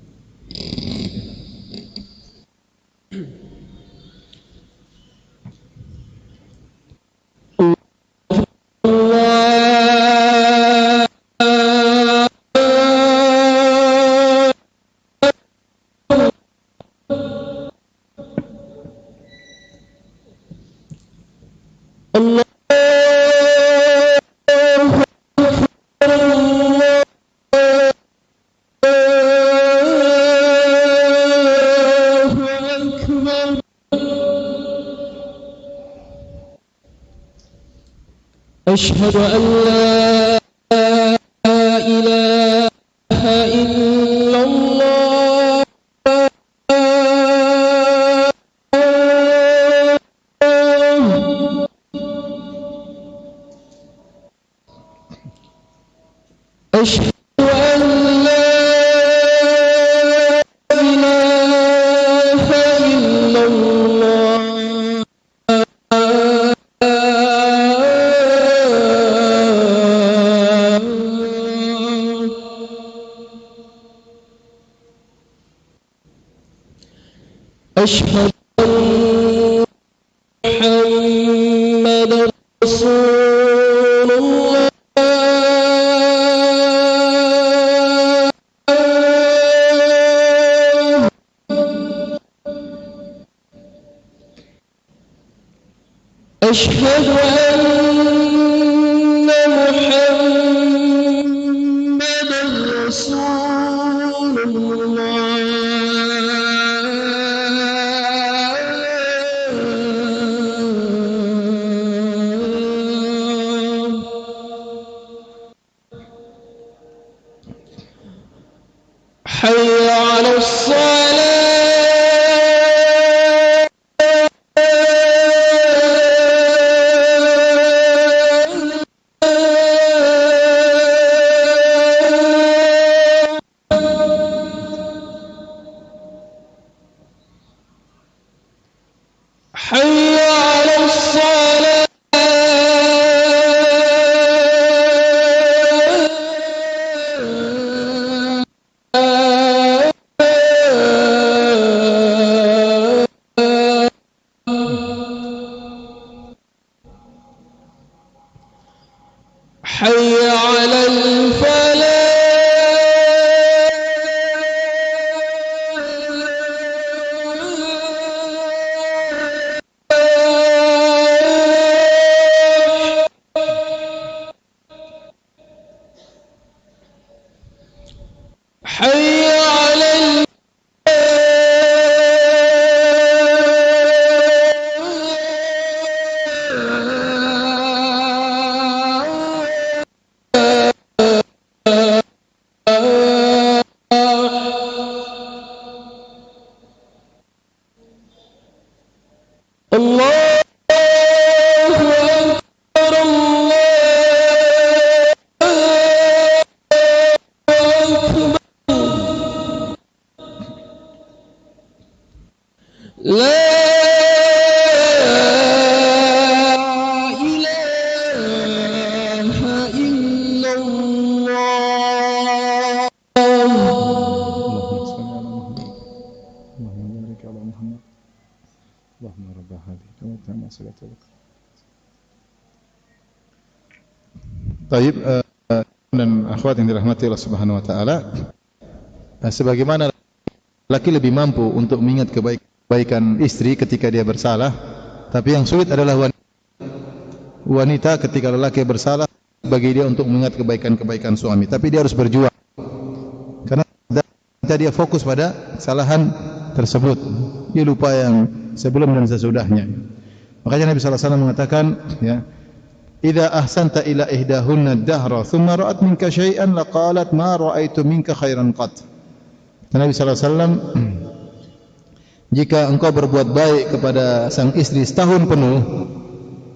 أشهد أن لا إله إلا الله أشهد أن لا إله إلا الله أشهد أن محمدا رسول الله أشهد أن محمدا رسول الله حي على الصلاة حي على الصلاة حي على الله أكبر الله أكبر لا إله إلا الله اللهم صل على محمد اللهم بارك على محمد اللهم رب هذه الدعوة صلاة لك. Baik, dan akhwat yang dirahmati Allah Subhanahu wa taala, sebagaimana laki lebih mampu untuk mengingat kebaikan istri ketika dia bersalah, tapi yang sulit adalah wanita ketika lelaki bersalah bagi dia untuk mengingat kebaikan-kebaikan suami, tapi dia harus berjuang karena dia fokus pada kesalahan tersebut, dia lupa yang sebelum dan sesudahnya. Makanya Nabi sallallahu alaihi wasallam mengatakan, ya, idza ahsanta ila ihdahunna ad-dahra thumma ra'at minka syai'an laqalat ma ra'aitu minka khairan qat. Nabi sallallahu alaihi wasallam, jika engkau berbuat baik kepada sang istri setahun penuh,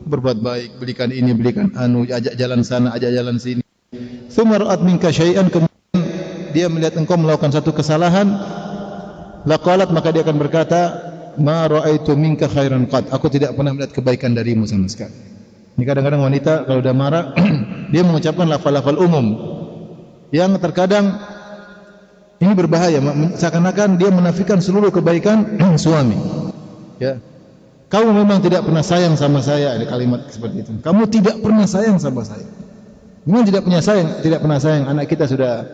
berbuat baik, belikan ini, belikan anu, ajak jalan sana, ajak jalan sini. Thumma ra'at minka syai'an, kemudian dia melihat engkau melakukan satu kesalahan, laqalat, maka dia akan berkata, ma ra'aitu minka khairan qat. Aku tidak pernah melihat kebaikan darimu sama sekali. Ini kadang-kadang wanita kalau sudah marah dia mengucapkan lafal-lafal umum yang terkadang ini berbahaya, seakan-akan dia menafikan seluruh kebaikan suami. Ya. Kamu memang tidak pernah sayang sama saya, ada kalimat seperti itu. Kamu tidak pernah sayang sama saya. Memang tidak pernah sayang. Anak kita sudah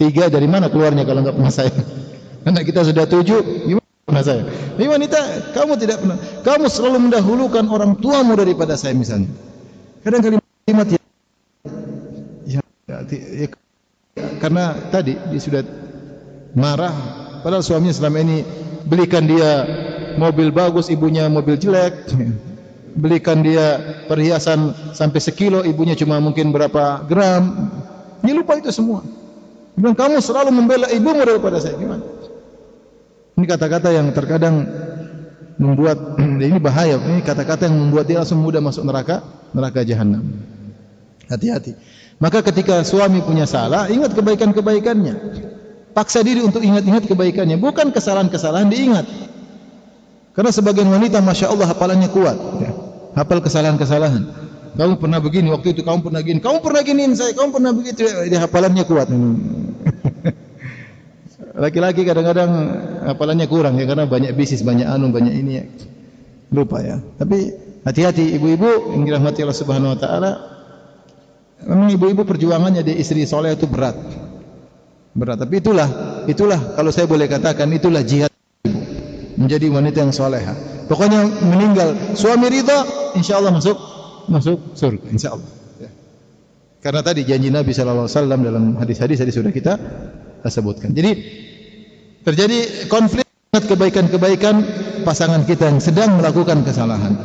3, dari mana keluarnya kalau enggak pernah sayang? Anak kita sudah 7, gimana pernah sayang? Ini wanita, kamu tidak pernah. Kamu selalu mendahulukan orang tuamu daripada saya misalnya. Kadang kalimat ya, karena tadi dia sudah marah, padahal suaminya selama ini belikan dia mobil bagus, ibunya mobil jelek. Belikan dia perhiasan sampai sekilo, ibunya cuma mungkin berapa gram. Dia lupa itu semua. Bilang, kamu selalu membela ibumu daripada saya. Gimana? Ini kata-kata yang terkadang membuat, ini bahaya. Ini kata-kata yang membuat dia langsung mudah masuk neraka jahanam. Hati-hati. Maka ketika suami punya salah, ingat kebaikan-kebaikannya. Paksa diri untuk ingat-ingat kebaikannya, bukan kesalahan-kesalahan diingat. Karena sebagian wanita, masya Allah, hafalannya kuat. Ya. Hafal kesalahan-kesalahan. Kamu pernah begini, waktu itu kamu pernah gini, kamu pernah giniin saya, kamu pernah begitu. Dia hafalannya kuat. Laki-laki kadang-kadang hafalannya kurang ya, karena banyak bisnis, banyak anu, banyak ini ya. Lupa ya. Tapi hati-hati ibu-ibu yang dirahmati Allah Subhanahu wa taala. Memang ibu-ibu perjuangannya di istri soleh itu berat. Tapi itulah kalau saya boleh katakan, itulah jihad ibu. Menjadi wanita yang soleha. Pokoknya meninggal suami ridha, insyaallah masuk surga insyaallah. Ya. Karena tadi janji Nabi sallallahu alaihi wasallam dalam hadis-hadis tadi sudah kita sebutkan. Jadi terjadi konflik kebaikan-kebaikan pasangan kita yang sedang melakukan kesalahan.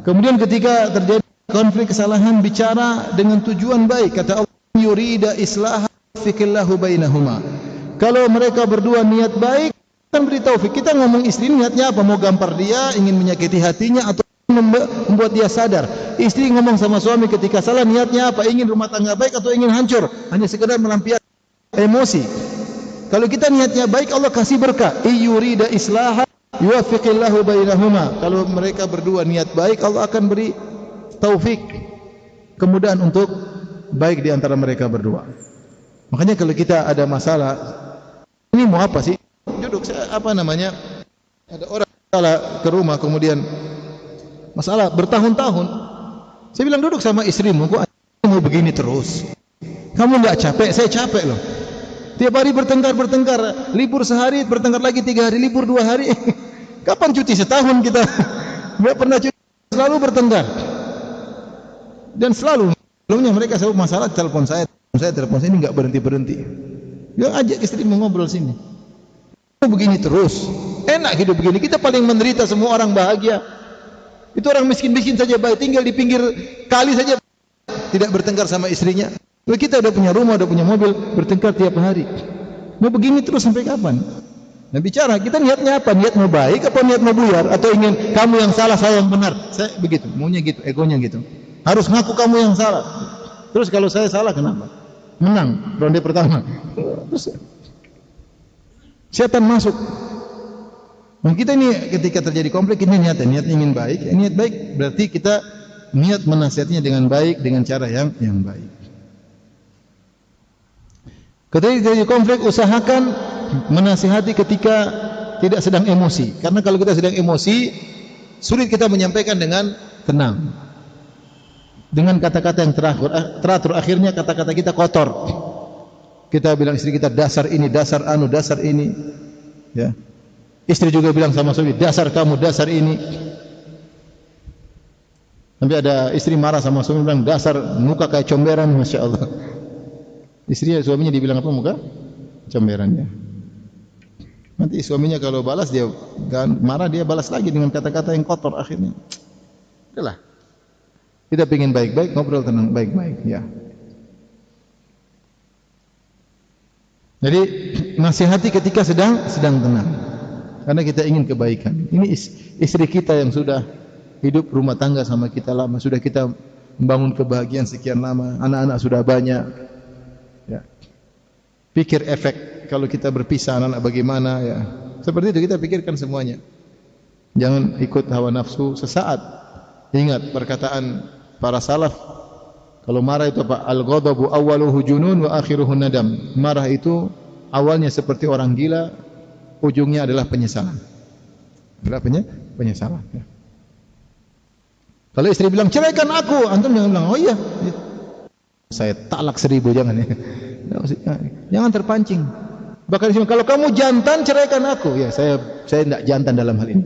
Kemudian ketika terjadi konflik kesalahan, bicara dengan tujuan baik. Kata Allah, yurida islaha fikillahu bainahuma. Kalau mereka berdua niat baik, akan beri taufik. Kita ngomong istri niatnya apa? Mau gampar dia, ingin menyakiti hatinya, atau membuat dia sadar. Istri ngomong sama suami ketika salah, niatnya apa? Ingin rumah tangga baik atau ingin hancur? Hanya sekedar melampiaskan emosi. Kalau kita niatnya baik, Allah kasih berkah. Yurida islaha yuwaffiqillahu bainahuma. Kalau mereka berdua niat baik, Allah akan beri taufik, kemudahan untuk baik di antara mereka berdua. Makanya kalau kita ada masalah, ini mau apa sih? Duduk, apa namanya? Ada orang salah ke rumah, kemudian masalah bertahun-tahun. Saya bilang, duduk sama istrimu, kok mau begini terus? Kamu enggak capek? Saya capek loh. Tiap hari bertengkar, libur sehari, bertengkar lagi 3 hari, libur 2 hari. Kapan cuti? Setahun kita enggak pernah cuti, selalu bertengkar. Dan selalu, sebelumnya mereka selalu masalah telepon saya ini enggak berhenti-berhenti. Dia ajak istri mengobrol sini. Begini terus, enak hidup begini. Kita paling menderita, semua orang bahagia. Itu orang miskin-miskin saja baik, tinggal di pinggir kali saja tidak bertengkar sama istrinya. Kita udah punya rumah, udah punya mobil, bertengkar tiap hari. Mau begini terus sampai kapan? Nah bicara, kita niatnya apa? Niat mau baik apa niat mau buyar? Atau ingin kamu yang salah, saya yang benar? Saya begitu, maunya gitu, egonya gitu. Harus ngaku kamu yang salah. Terus kalau saya salah kenapa? Menang ronde pertama. Terus setan masuk. Nah, kita ini ketika terjadi konflik ini niat ingin baik, niat baik berarti kita niat menasihatinya dengan baik, dengan cara yang baik. Ketika terjadi konflik, usahakan menasihati ketika tidak sedang emosi. Karena kalau kita sedang emosi, sulit kita menyampaikan dengan tenang. Dengan kata-kata yang teratur, akhirnya kata-kata kita kotor. Kita bilang istri kita dasar ini, dasar anu, dasar ini. Ya. Istri juga bilang sama suami, dasar kamu, dasar ini. Sampai ada istri marah sama suami bilang, dasar muka kayak comberan, masya Allah. Istri suaminya dibilang apa muka? Comberan ya. Nanti suaminya kalau balas dia marah, dia balas lagi dengan kata-kata yang kotor akhirnya. Itulah. Kita ingin baik-baik, ngobrol tenang baik-baik ya. Jadi nasihati ketika sedang tenang. Karena kita ingin kebaikan. Ini istri kita yang sudah hidup rumah tangga sama kita lama, sudah kita membangun kebahagiaan sekian lama, anak-anak sudah banyak. Ya. Pikir efek kalau kita berpisah anak-anak bagaimana ya. Seperti itu kita pikirkan semuanya. Jangan ikut hawa nafsu sesaat. Ingat perkataan para salaf, kalau marah itu apa? Al-ghadabu awwaluhu junun wa akhiruhu nadam. Marah itu awalnya seperti orang gila, ujungnya adalah penyesalan. Adalah penyesalan. Ya. Kalau istri bilang ceraikan aku, antum jangan bilang oh iya, saya talak 1000, jangan ya. Jangan terpancing. Bahkan kalau kamu jantan ceraikan aku, ya saya tidak jantan dalam hal ini.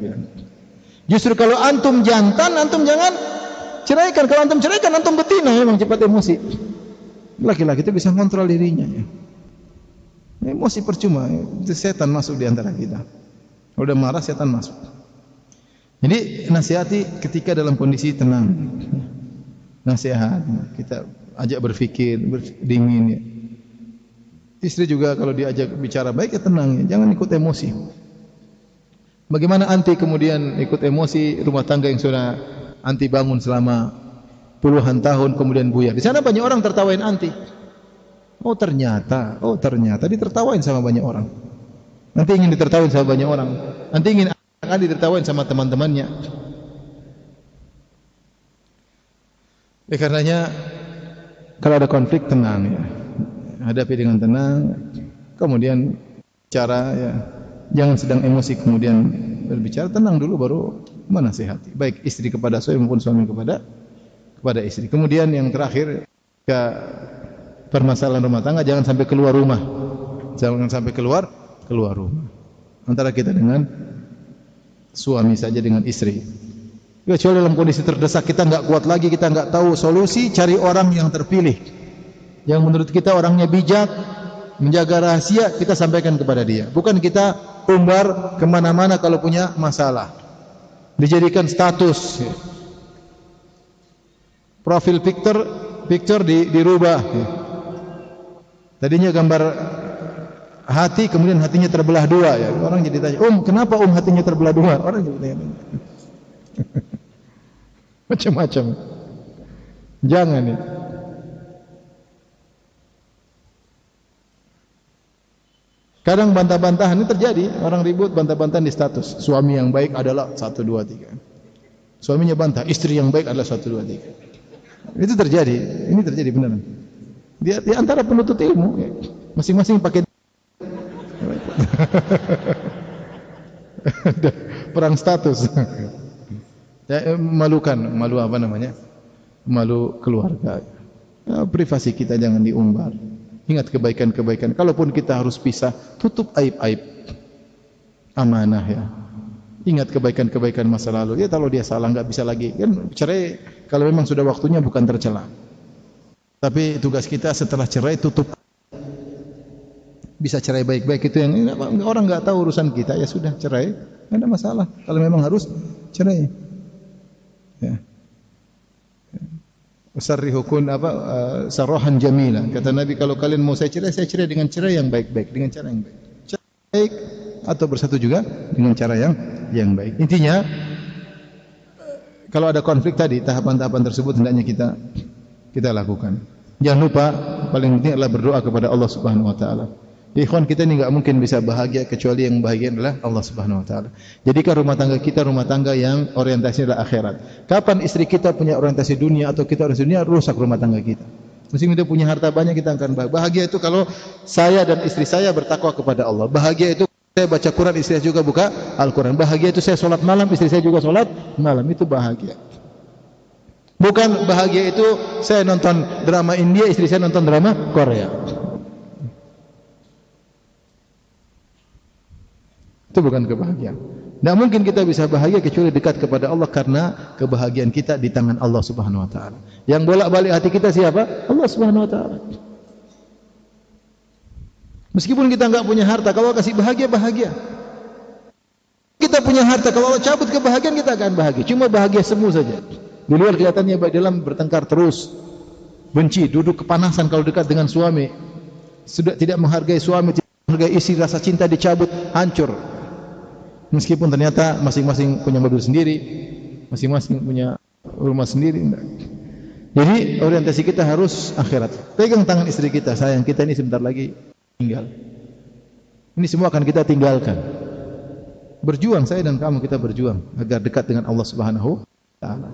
Justru kalau antum jantan, antum jangan ceraikan. Kalau antum ceraikan, antum betina, memang cepat emosi. Laki-laki itu bisa kontrol dirinya. Ya. Emosi percuma, itu setan masuk di antara kita. Kalau udah marah, setan masuk. Jadi nasihati ketika dalam kondisi tenang. Nasihat, kita ajak berfikir, berdingin. Ya. Istri juga kalau diajak bicara baik, ya tenang, ya. Jangan ikut emosi. Bagaimana anti kemudian ikut emosi rumah tangga yang sudah anti bangun selama puluhan tahun kemudian buyar. Di sana banyak orang tertawain anti. Oh ternyata ditertawain sama banyak orang. Nanti ingin ditertawain sama banyak orang. Nanti ingin akan ditertawain sama teman-temannya. Karenanya kalau ada konflik tenang ya. Hadapi dengan tenang. Kemudian cara ya. Jangan sedang emosi kemudian berbicara, tenang dulu baru menasihati. Baik istri kepada suami maupun suami kepada istri. Kemudian yang terakhir, ke permasalahan rumah tangga jangan sampai keluar rumah. Jangan sampai keluar rumah. Antara kita dengan suami saja dengan istri. Kecuali dalam kondisi terdesak kita enggak kuat lagi, kita enggak tahu solusi, cari orang yang terpilih. Yang menurut kita orangnya bijak, menjaga rahasia, kita sampaikan kepada dia. Bukan kita umbar kemana-mana kalau punya masalah. Dijadikan status. Profil picture dirubah. Tadinya gambar hati, kemudian hatinya terbelah dua. Ya. Orang jadi tanya, kenapa hatinya terbelah dua? Orang jadi tanya. Macam-macam. Jangan ya. Kadang bantah-bantahan ini terjadi, orang ribut bantah-bantahan di status. Suami yang baik adalah 1, 2, 3. Suaminya bantah, istri yang baik adalah 1, 2, 3. Itu terjadi, ini terjadi benar. Di antara penuntut ilmu, masing-masing pakai perang status. Malu apa namanya? Malu keluarga. Privasi kita jangan diumbar. Ingat kebaikan-kebaikan. Kalaupun kita harus pisah, tutup aib-aib. Amanah ya. Ingat kebaikan-kebaikan masa lalu. Ya kalau dia salah enggak bisa lagi. Kan cerai kalau memang sudah waktunya bukan tercela. Tapi tugas kita setelah cerai tutup. bisa cerai baik-baik itu yang orang nggak tahu urusan kita, ya sudah cerai, nggak ada masalah. Kalau memang harus cerai. Ya. Usarrihukun sarahan jamila. Kata Nabi, kalau kalian mau saya cerai dengan cerai yang baik-baik, dengan cara yang baik. Cara baik atau bersatu juga dengan cara yang baik. Intinya kalau ada konflik tadi, tahapan-tahapan tersebut hendaknya kita lakukan. Jangan lupa, paling penting adalah berdoa kepada Allah Subhanahu wa taala. Ikhwan, kita ini enggak mungkin bisa bahagia kecuali yang bahagia adalah Allah Subhanahu wa taala. Jadikan rumah tangga kita rumah tangga yang orientasinya adalah akhirat. Kapan istri kita punya orientasi dunia atau kita orientasi dunia, rusak rumah tangga kita. Meskipun kita punya harta banyak, kita akan bahagia. Bahagia itu kalau saya dan istri saya bertakwa kepada Allah. Bahagia itu saya baca Quran, istri saya juga buka Al-Quran. Bahagia itu saya sholat malam, istri saya juga sholat malam. Itu bahagia. Bukan bahagia itu saya nonton drama India, istri saya nonton drama Korea. Itu bukan kebahagiaan. Tidak mungkin kita bisa bahagia kecuali dekat kepada Allah, karena kebahagiaan kita di tangan Allah Subhanahu wa taala. Yang bolak-balik hati kita siapa? Allah Subhanahu wa taala. Meskipun kita enggak punya harta, kalau Allah kasih bahagia, bahagia. Kita punya harta, kalau Allah cabut kebahagiaan, kita akan bahagia. Cuma bahagia semu saja. Di luar kelihatannya baik, dalam bertengkar terus. Benci, duduk kepanasan kalau dekat dengan suami. Sudah tidak menghargai suami, tidak menghargai istri, rasa cinta dicabut, hancur. Meskipun ternyata masing-masing punya mobil sendiri, masing-masing punya rumah sendiri. Jadi orientasi kita harus akhirat. Pegang tangan istri kita, sayang, kita ini sebentar lagi tinggal. Ini semua akan kita tinggalkan. Berjuang, saya dan kamu, kita berjuang agar dekat dengan Allah Subhanahu wa taala.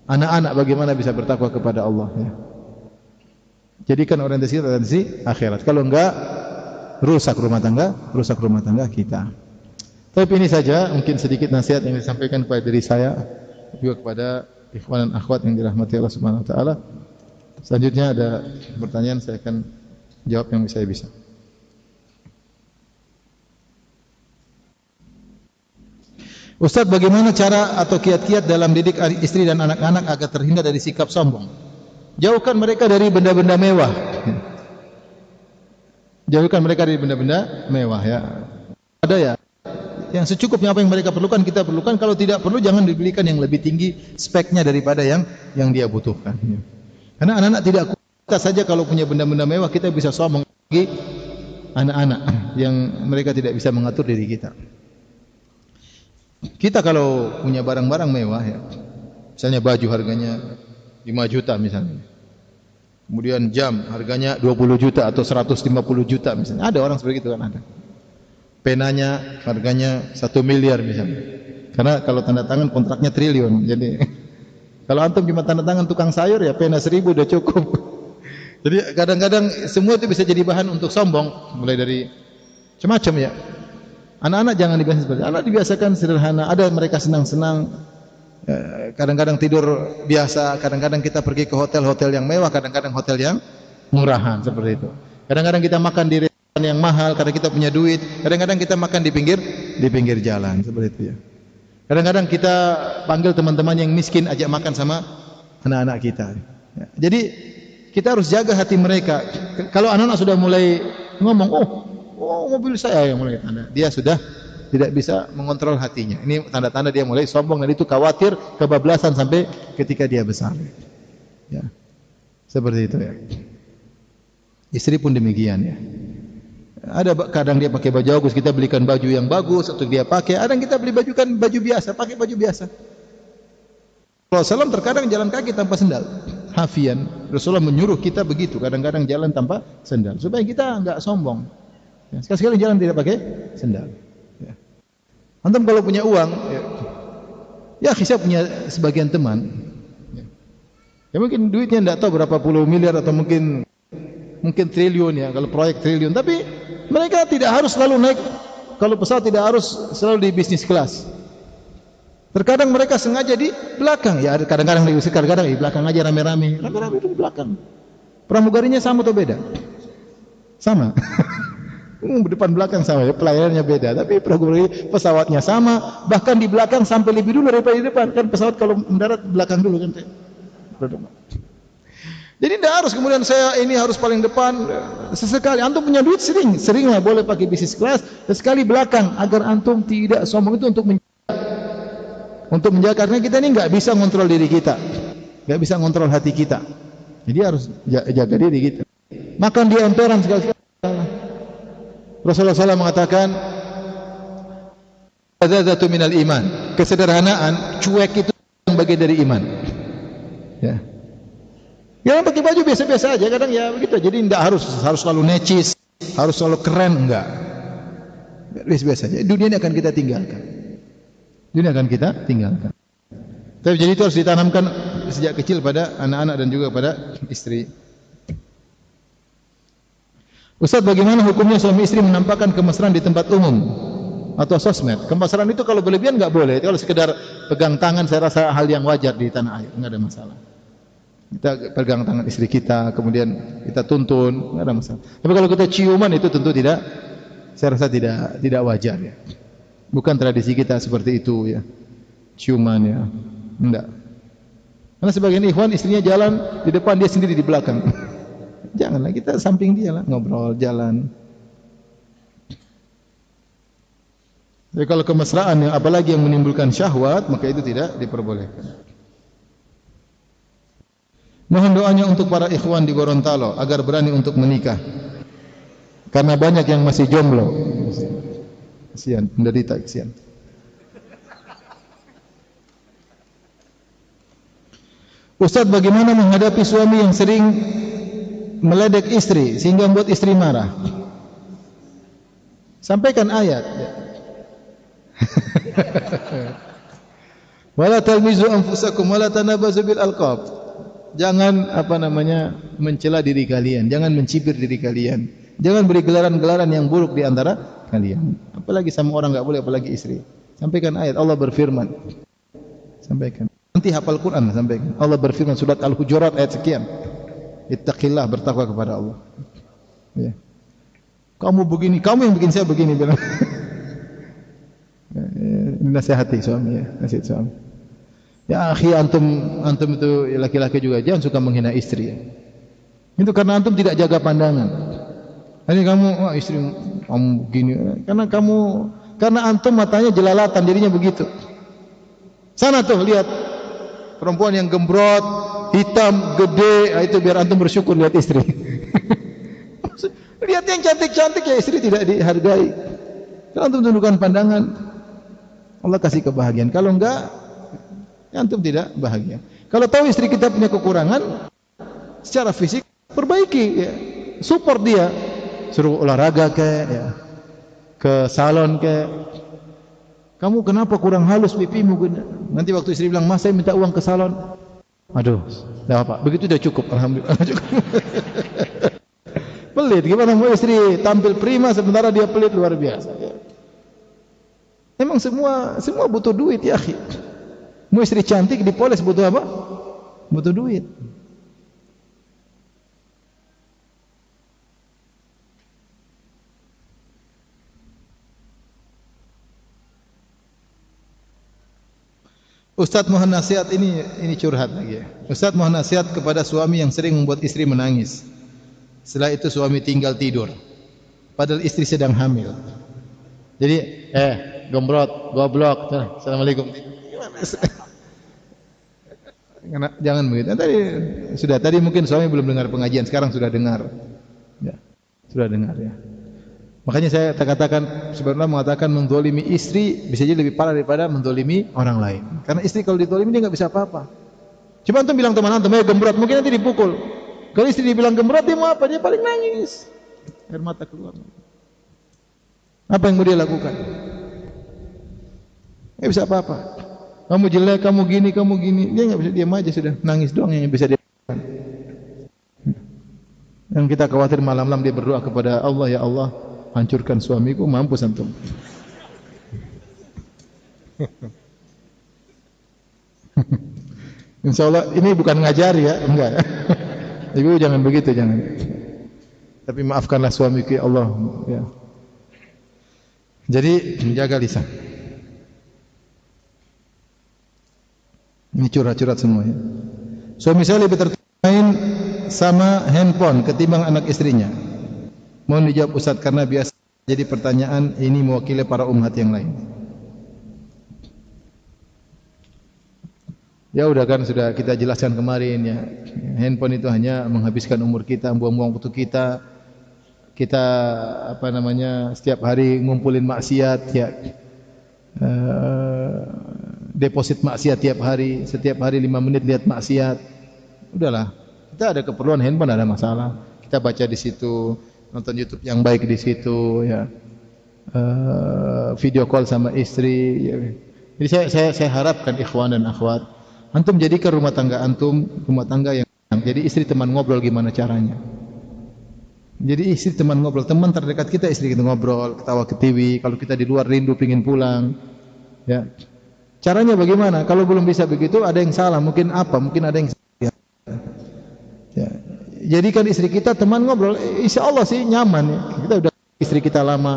Anak-anak bagaimana bisa bertakwa kepada Allah, ya. Jadikan orientasi akhirat. Kalau enggak, rusak rumah tangga kita. Tapi ini saja mungkin sedikit nasihat yang disampaikan kepada diri saya, juga kepada ikhwan dan akhwat yang dirahmati Allah Subhanahu wa taala. Selanjutnya ada pertanyaan, saya akan jawab yang saya bisa. Ustaz, bagaimana cara atau kiat-kiat dalam didik istri dan anak-anak agar terhindar dari sikap sombong? Jauhkan mereka dari benda-benda mewah. Jauhkan mereka dari benda-benda mewah, ya. Ada ya, yang secukupnya apa yang mereka perlukan kita perlukan. Kalau tidak perlu, jangan dibelikan yang lebih tinggi speknya daripada yang dia butuhkan. Karena anak-anak tidak kuat. Kita saja kalau punya benda-benda mewah, kita bisa sombong lagi anak-anak yang mereka tidak bisa mengatur diri kita. Kita kalau punya barang-barang mewah, ya, misalnya baju harganya 5 juta misalnya, kemudian jam harganya 20 juta atau 150 juta misalnya, ada orang seperti itu kan, ada. Penanya harganya 1 miliar misalnya, karena kalau tanda tangan kontraknya triliun. Jadi kalau antum cuma tanda tangan tukang sayur, ya pena 1000 udah cukup. Jadi kadang-kadang semua itu bisa jadi bahan untuk sombong, mulai dari macam-macam, ya. Anak-anak jangan dibiasakan seperti itu. Anak dibiasakan sederhana. Ada mereka senang-senang, kadang-kadang tidur biasa, kadang-kadang kita pergi ke hotel-hotel yang mewah, kadang-kadang hotel yang murahan, seperti itu. Kadang-kadang kita makan di restoran yang mahal karena kita punya duit. Kadang-kadang kita makan di pinggir jalan, seperti itu, ya. Kadang-kadang kita panggil teman-teman yang miskin, ajak makan sama anak-anak kita. Ya. Jadi kita harus jaga hati mereka. Kalau anak-anak sudah mulai ngomong, oh mobil saya yang mulai tanda, dia sudah tidak bisa mengontrol hatinya. Ini tanda-tanda dia mulai sombong, dan itu khawatir kebablasan sampai ketika dia besar. Ya, seperti itu, ya. Istri pun demikian, ya. Ada kadang dia pakai baju bagus, kita belikan baju yang bagus untuk dia pakai. Ada yang kita beli baju biasa, pakai baju biasa. Rasulullah SAW terkadang jalan kaki tanpa sendal, hafian. Rasulullah menyuruh kita begitu, kadang-kadang jalan tanpa sendal, supaya kita enggak sombong. Ya, sekali-sekali jalan tidak pakai sendal. Ya. Antum kalau punya uang, ya saya punya sebagian teman, ya mungkin duitnya tidak tahu berapa puluh miliar atau mungkin triliun, ya, kalau proyek triliun. Tapi mereka tidak harus selalu naik, kalau pesawat tidak harus selalu di bisnis kelas. Terkadang mereka sengaja di belakang, ya kadang-kadang di belakang aja rame-rame itu di belakang. Pramugarinya sama atau beda? Sama. Depan belakang sama, ya, pelayanannya beda, tapi pesawatnya sama, bahkan di belakang sampai lebih dulu daripada di depan. Kan pesawat kalau mendarat belakang dulu kan. Jadi tidak harus kemudian saya ini harus paling depan. Sesekali antum punya duit seringlah boleh pakai bisnis kelas, sekali belakang agar antum tidak sombong. Itu untuk menjaga karena kita ini nggak bisa kontrol diri kita, nggak bisa kontrol hati kita. Jadi harus jaga diri kita. Makan di emperan sekali-sekali. Rasulullah SAW mengatakan, "Adzatu minal iman." Kesederhanaan, cuek itu bagian dari iman. Ya. Ya pakai baju biasa-biasa aja, kadang ya begitu. Jadi tidak harus selalu necis, harus selalu keren, enggak. Biasa aja. Dunia ini akan kita tinggalkan. Tapi jadi itu harus ditanamkan sejak kecil pada anak-anak dan juga pada istri. Ustaz, bagaimana hukumnya suami istri menampakkan kemesraan di tempat umum atau sosmed? Kemesraan itu kalau berlebihan enggak boleh. Kalau sekedar pegang tangan saya rasa hal yang wajar di tanah air, enggak ada masalah. Kita pegang tangan istri kita, kemudian kita tuntun, enggak ada masalah. Tapi kalau kita ciuman itu tentu tidak, saya rasa tidak wajar ya. Bukan tradisi kita seperti itu ya. Ciuman ya. Enggak. Karena sebagian ikhwan istrinya jalan di depan, dia sendiri di belakang. Janganlah, kita samping dia lah, ngobrol, jalan. Jadi kalau kemesraan yang apalagi yang menimbulkan syahwat, maka itu tidak diperbolehkan. Mohon doanya untuk para ikhwan di Gorontalo agar berani untuk menikah. Karena banyak yang masih jomblo. Kasihan, menderita kasihan. Ustaz, bagaimana menghadapi suami yang sering meledek istri sehingga membuat istri marah? Sampaikan ayat. Wala talmizu anfusakum wala tanabazu bil alqab. Jangan mencela diri kalian, jangan mencibir diri kalian. Jangan beri gelaran-gelaran yang buruk di antara kalian. Apalagi sama orang enggak boleh, apalagi istri. Sampaikan ayat, Allah berfirman. Sampaikan. Nanti hafal Quran sampaikan. Allah berfirman surat Al-Hujurat ayat sekian. Ittaqillah, bertakwa kepada Allah. Ya. Kamu begini, kamu yang bikin saya begini bilang. Nasihati suami ya, nasihat suami. Ya akhi, antum itu laki-laki juga jangan suka menghina istri ya. Itu karena antum tidak jaga pandangan. Ini kamu, istri kamu begini, karena antum matanya jelalatan, jadinya begitu. Sana tuh lihat perempuan yang gembrot, hitam, gede, itu biar antum bersyukur lihat istri. Lihat yang cantik-cantik ya istri tidak dihargai. Kalau antum tundukkan pandangan, Allah kasih kebahagiaan. Kalau enggak, antum tidak bahagia. Kalau tahu istri kita punya kekurangan secara fisik, perbaiki ya. Support dia. Suruh olahraga ke salon kamu kenapa kurang halus pipimu? Nanti waktu istri bilang, "Mas, saya minta uang ke salon." Aduh, enggak apa. Begitu sudah cukup, alhamdulillah. Pelit, gimana mau istri tampil prima sementara dia pelit luar biasa ya. Memang semua butuh duit ya, akhi. Mau istri cantik dipoles butuh apa? Butuh duit. Ustaz mohon nasihat, ini curhat lagi ya. Ustaz mohon nasihat kepada suami yang sering membuat istri menangis. Setelah itu suami tinggal tidur, padahal istri sedang hamil. Jadi, gembrot, goblok, assalamualaikum. Jangan begitu. Tadi mungkin suami belum dengar pengajian, sekarang sudah dengar. Ya, sudah dengar ya. Makanya saya katakan, sebenarnya mengatakan menzalimi istri bisa jadi lebih parah daripada menzalimi orang lain. Karena istri kalau dizalimi dia enggak bisa apa-apa. Cuma antum bilang teman antum, gembrot, mungkin nanti dipukul. Kalau istri dibilang gembrot, dia mau apa? Dia paling nangis. Air mata keluar. Apa yang mau dia lakukan? Enggak bisa apa-apa. Kamu jelek, kamu gini. Dia enggak bisa, diam aja sudah. Nangis doang yang bisa dia lakukan. Yang kita khawatir malam-malam dia berdoa kepada Allah, ya Allah, hancurkan suamiku, mampus antum. Insyaallah ini bukan ngajari ya, enggak. Ibu jangan begitu, jangan. Tapi maafkanlah suamiku ya Allah ya. Jadi menjaga lisan. Ini curhat-curhat semua ya. Suami saya lebih tertarik main sama handphone ketimbang anak istrinya? Mohon dijawab Ustaz, karena biasa jadi pertanyaan ini mewakili para umat yang lain. Ya udah kan sudah kita jelaskan kemarin ya. Handphone itu hanya menghabiskan umur kita, buang-buang waktu kita. Kita apa namanya setiap hari ngumpulin maksiat ya. Deposit maksiat tiap hari, setiap hari 5 menit lihat maksiat. Udahlah. Kita ada keperluan handphone, ada masalah. Kita baca di situ, nonton YouTube yang baik di situ ya. Video call sama istri ya. Jadi saya harapkan ikhwan dan akhwat, antum jadikan rumah tangga antum rumah tangga yang jadi istri teman ngobrol gimana caranya. Jadi istri teman ngobrol, teman terdekat kita istri kita ngobrol, ketawa ke TV, kalau kita di luar rindu pingin pulang. Ya. Caranya bagaimana? Kalau belum bisa begitu ada yang salah, mungkin ada yang salah. Ya. Jadikan istri kita teman ngobrol, insyaallah sih nyaman ya. Kita udah istri kita lama.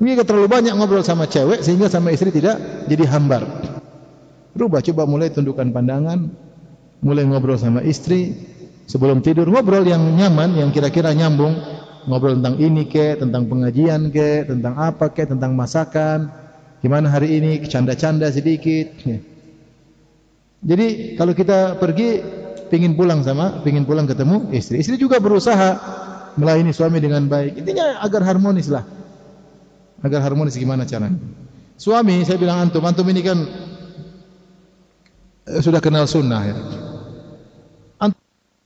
Ini terlalu banyak ngobrol sama cewek sehingga sama istri tidak jadi hambar. Rubah, coba mulai tundukkan pandangan, mulai ngobrol sama istri sebelum tidur, ngobrol yang nyaman, yang kira-kira nyambung, ngobrol tentang ini tentang pengajian tentang apa tentang masakan, gimana hari ini, canda-canda sedikit. Ya. Jadi kalau kita pergi pingin pulang ketemu istri juga berusaha melayani suami dengan baik. Intinya agar harmonis lah. Agar harmonis gimana caranya? Suami, saya bilang antum ini kan sudah kenal sunnah ya.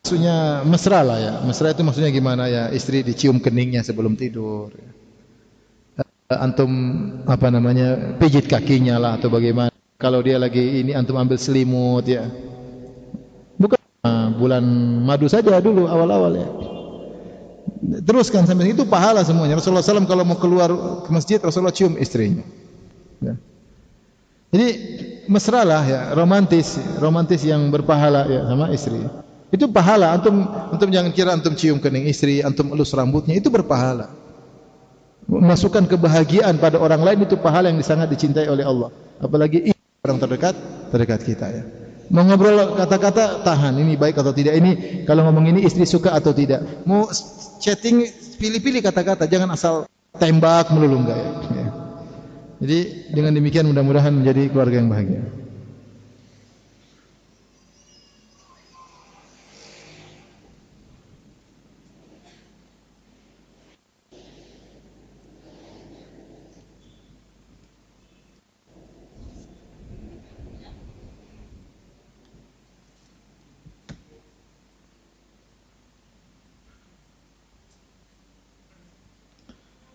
Maksudnya mesra lah ya. Mesra itu maksudnya gimana ya? Istri dicium keningnya sebelum tidur. Antum apa namanya? Pijit kakinya lah atau bagaimana? Kalau dia lagi ini antum ambil selimut ya. Bukan bulan madu saja dulu awal-awal ya. Teruskan sampai itu pahala semuanya. Rasulullah SAW kalau mau keluar ke masjid Rasulullah cium istrinya. Ya. Jadi mesra lah ya, romantis yang berpahala ya sama istri. Itu pahala. Antum jangan kira antum cium kening istri, antum elus rambutnya, itu berpahala. Masukkan kebahagiaan pada orang lain itu pahala yang sangat dicintai oleh Allah. Apalagi orang terdekat kita ya. Mau ngobrol kata-kata tahan, ini baik atau tidak, ini kalau ngomong ini istri suka atau tidak. Mau chatting pilih-pilih kata-kata, jangan asal tembak melulu enggak ya. Jadi dengan demikian mudah-mudahan menjadi keluarga yang bahagia.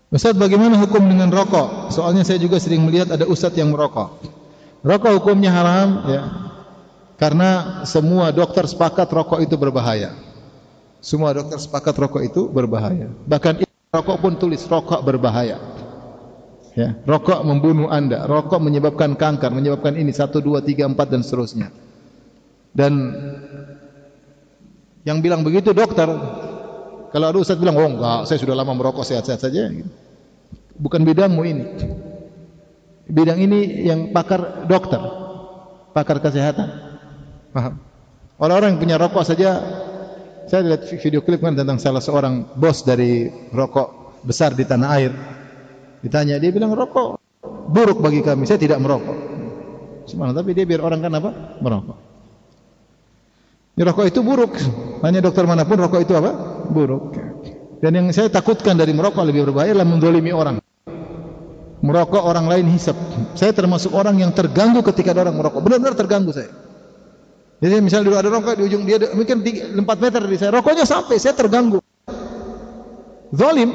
Ustaz, bagaimana hukum dengan rokok? Soalnya saya juga sering melihat ada ustaz yang merokok. Rokok hukumnya haram ya. Karena semua dokter sepakat rokok itu berbahaya. Semua dokter sepakat rokok itu berbahaya. Bahkan rokok pun tulis rokok berbahaya. Ya, rokok membunuh Anda, rokok menyebabkan kanker, menyebabkan ini 1 2 3 4 dan seterusnya. Dan yang bilang begitu dokter. Kalau ada ustaz bilang, "Oh enggak, saya sudah lama merokok, sehat-sehat saja." Bukan bidangmu ini. Bidang ini yang pakar dokter, pakar kesehatan. Paham? Orang-orang yang punya rokok saja, saya lihat video klip kan tentang salah seorang bos dari rokok besar di tanah air. Ditanya, dia bilang rokok buruk bagi kami, saya tidak merokok. Subhanallah, tapi dia biar orang kan apa? Merokok. Ini rokok itu buruk. Hanya dokter manapun rokok itu apa? Buruk. Dan yang saya takutkan dari merokok lebih berbahaya adalah menzalimi orang. Merokok orang lain hisap. Saya termasuk orang yang terganggu ketika ada orang merokok. Benar-benar terganggu saya. Jadi misalnya dulu ada rokok di ujung dia mungkin 4 meter dari saya, rokoknya sampai saya terganggu. Zalim.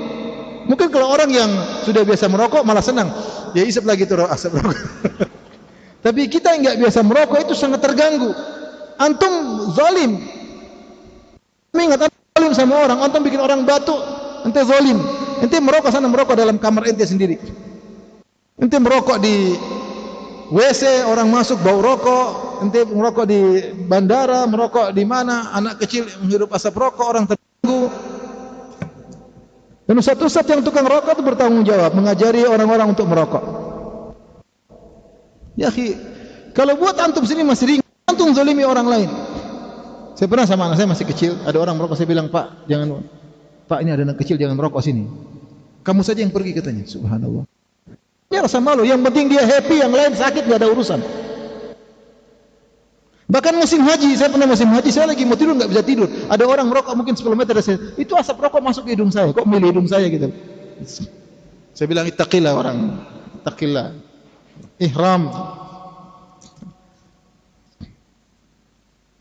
Mungkin kalau orang yang sudah biasa merokok malah senang. Dia hisap lagi tuh asap rokok. Tapi kita yang enggak biasa merokok itu sangat terganggu. Antum zalim. Ingat zalim sama orang, antum bikin orang batuk, ente zalim. Ente merokok sana, merokok dalam kamar ente sendiri. Ente merokok di WC, orang masuk bau rokok. Ente merokok di bandara, merokok di mana, anak kecil menghirup asap rokok, orang terganggu. Dan ustaz-ustaz yang tukang rokok itu bertanggung jawab mengajari orang-orang untuk merokok. Ya akhi, kalau buat antum sini masih ringan, antum zalimi orang lain. Saya pernah sama anak saya masih kecil, ada orang merokok, saya bilang, "Pak, jangan, Pak, ini ada anak kecil, jangan merokok sini." "Kamu saja yang pergi," katanya. Subhanallah. Dia rasa malu, yang penting dia happy, yang lain sakit enggak ada urusan. Bahkan musim haji, saya pernah musim haji, saya lagi mau tidur enggak bisa tidur. Ada orang merokok mungkin 10 meter dari saya. Itu asap rokok masuk ke hidung saya. Kok milih hidung saya gitu? Saya bilang, "Ittaqillah orang. Ittaqillah. Ihram."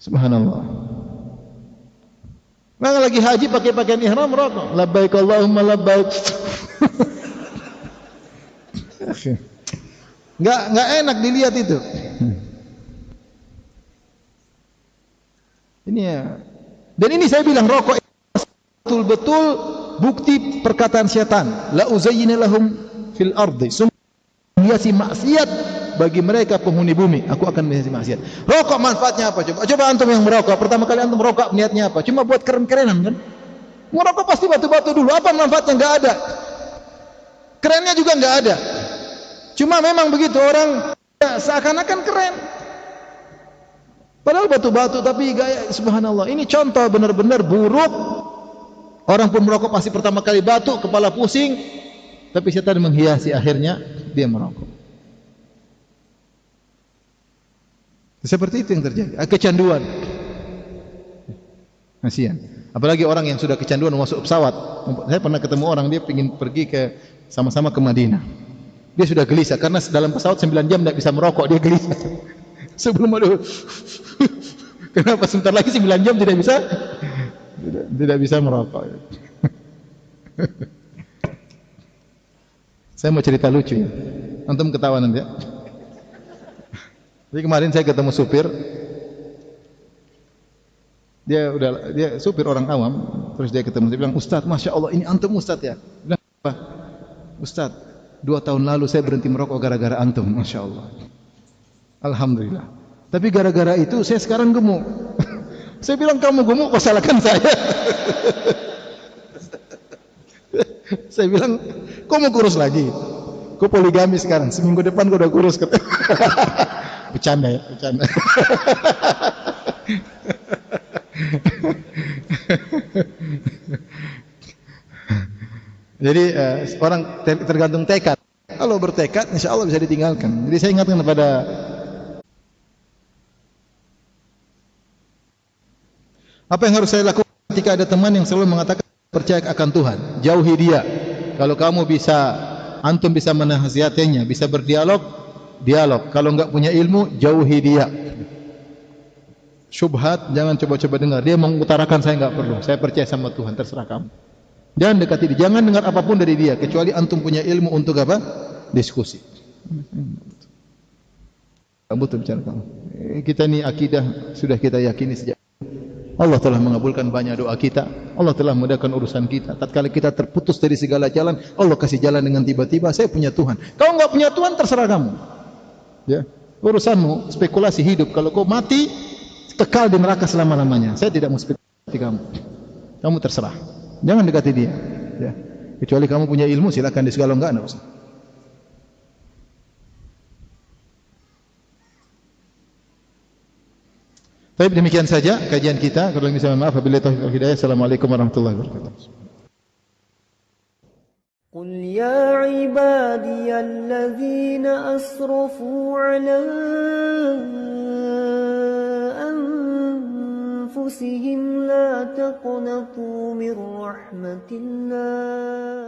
Subhanallah. Nah, lagi haji pakai pakaian ihram merokok. Labbaik Allahumma labbaik. Enggak enak dilihat itu. Ini ya. Dan ini saya bilang rokok betul-betul bukti perkataan syaitan. La uzayyina lahum fil ardi. Menghiasi maksiat bagi mereka penghuni bumi. Aku akan menghiasi maksiat. Rokok manfaatnya apa coba? Coba antum yang merokok. Pertama kali antum merokok niatnya apa? Cuma buat keren-kerenan kan? Merokok pasti batu-batu dulu. Apa manfaatnya? Enggak ada. Kerennya juga enggak ada. Cuma memang begitu orang seakan-akan keren. Padahal batu-batu tapi gaya, subhanallah. Ini contoh benar-benar buruk. Orang pun merokok pasti pertama kali batuk, kepala pusing, tapi syaitan menghiasi, akhirnya dia merokok. Seperti itu yang terjadi. Kecanduan. Kasihan. Apalagi orang yang sudah kecanduan masuk pesawat. Saya pernah ketemu orang, dia ingin pergi sama-sama ke Madinah. Dia sudah gelisah karena dalam pesawat 9 jam tidak bisa merokok, dia gelisah. Sebelum ada kenapa sebentar lagi 9 jam tidak bisa merokok. Saya mau cerita lucu ya. Antum ketawa nanti ya. Jadi kemarin saya ketemu supir. Dia supir orang awam, terus dia ketemu, dia bilang, "Ustaz, Masya Allah, ini antum Ustaz ya?" Bilang, "Apa?" "Ustaz, 2 tahun lalu saya berhenti merokok gara-gara antum." Masya Allah. Alhamdulillah. Tapi gara-gara itu saya sekarang gemuk. Saya bilang, "Kamu gemuk kok salahkan saya?" Saya bilang, "Kok mau kurus lagi? Kok poligami sekarang? Seminggu depan kok udah kurus." Bercanda ya, bercanda. Jadi orang tergantung tekad. Kalau bertekad, insya Allah bisa ditinggalkan. Jadi saya ingatkan kepada apa yang harus saya lakukan ketika ada teman yang selalu mengatakan percaya akan Tuhan. Jauhi dia. Kalau kamu antum bisa menasihatinya, bisa berdialog, dialog. Kalau enggak punya ilmu, jauhi dia. Syubhat, jangan coba-coba dengar. Dia mengutarakan saya enggak perlu. Saya percaya sama Tuhan, terserah kamu. Jangan dekati dia. Jangan dengar apapun dari dia kecuali antum punya ilmu untuk apa? Diskusi. Kamu betul bicara kamu. Kita ini akidah sudah kita yakini sejak Allah telah mengabulkan banyak doa kita. Allah telah memudahkan urusan kita. Tatkala kita terputus dari segala jalan, Allah kasih jalan dengan tiba-tiba. Saya punya Tuhan. Kau enggak punya Tuhan, terserah kamu. Ya, urusanmu, spekulasi hidup. Kalau kau mati, kekal di neraka selama-lamanya. Saya tidak mau spekulasi kamu. Kamu terserah. Jangan dekati dia. Ya. Kecuali kamu punya ilmu, silakan diskusi. Kalau enggak usah. Baik, demikian saja kajian kita. Kalau bisa maaf, wabillahi taufiq wal hidayah. Assalamualaikum warahmatullahi wabarakatuh. قل يا عبادي الذين أسرفوا على أنفسهم لا تقنطوا من رحمة الله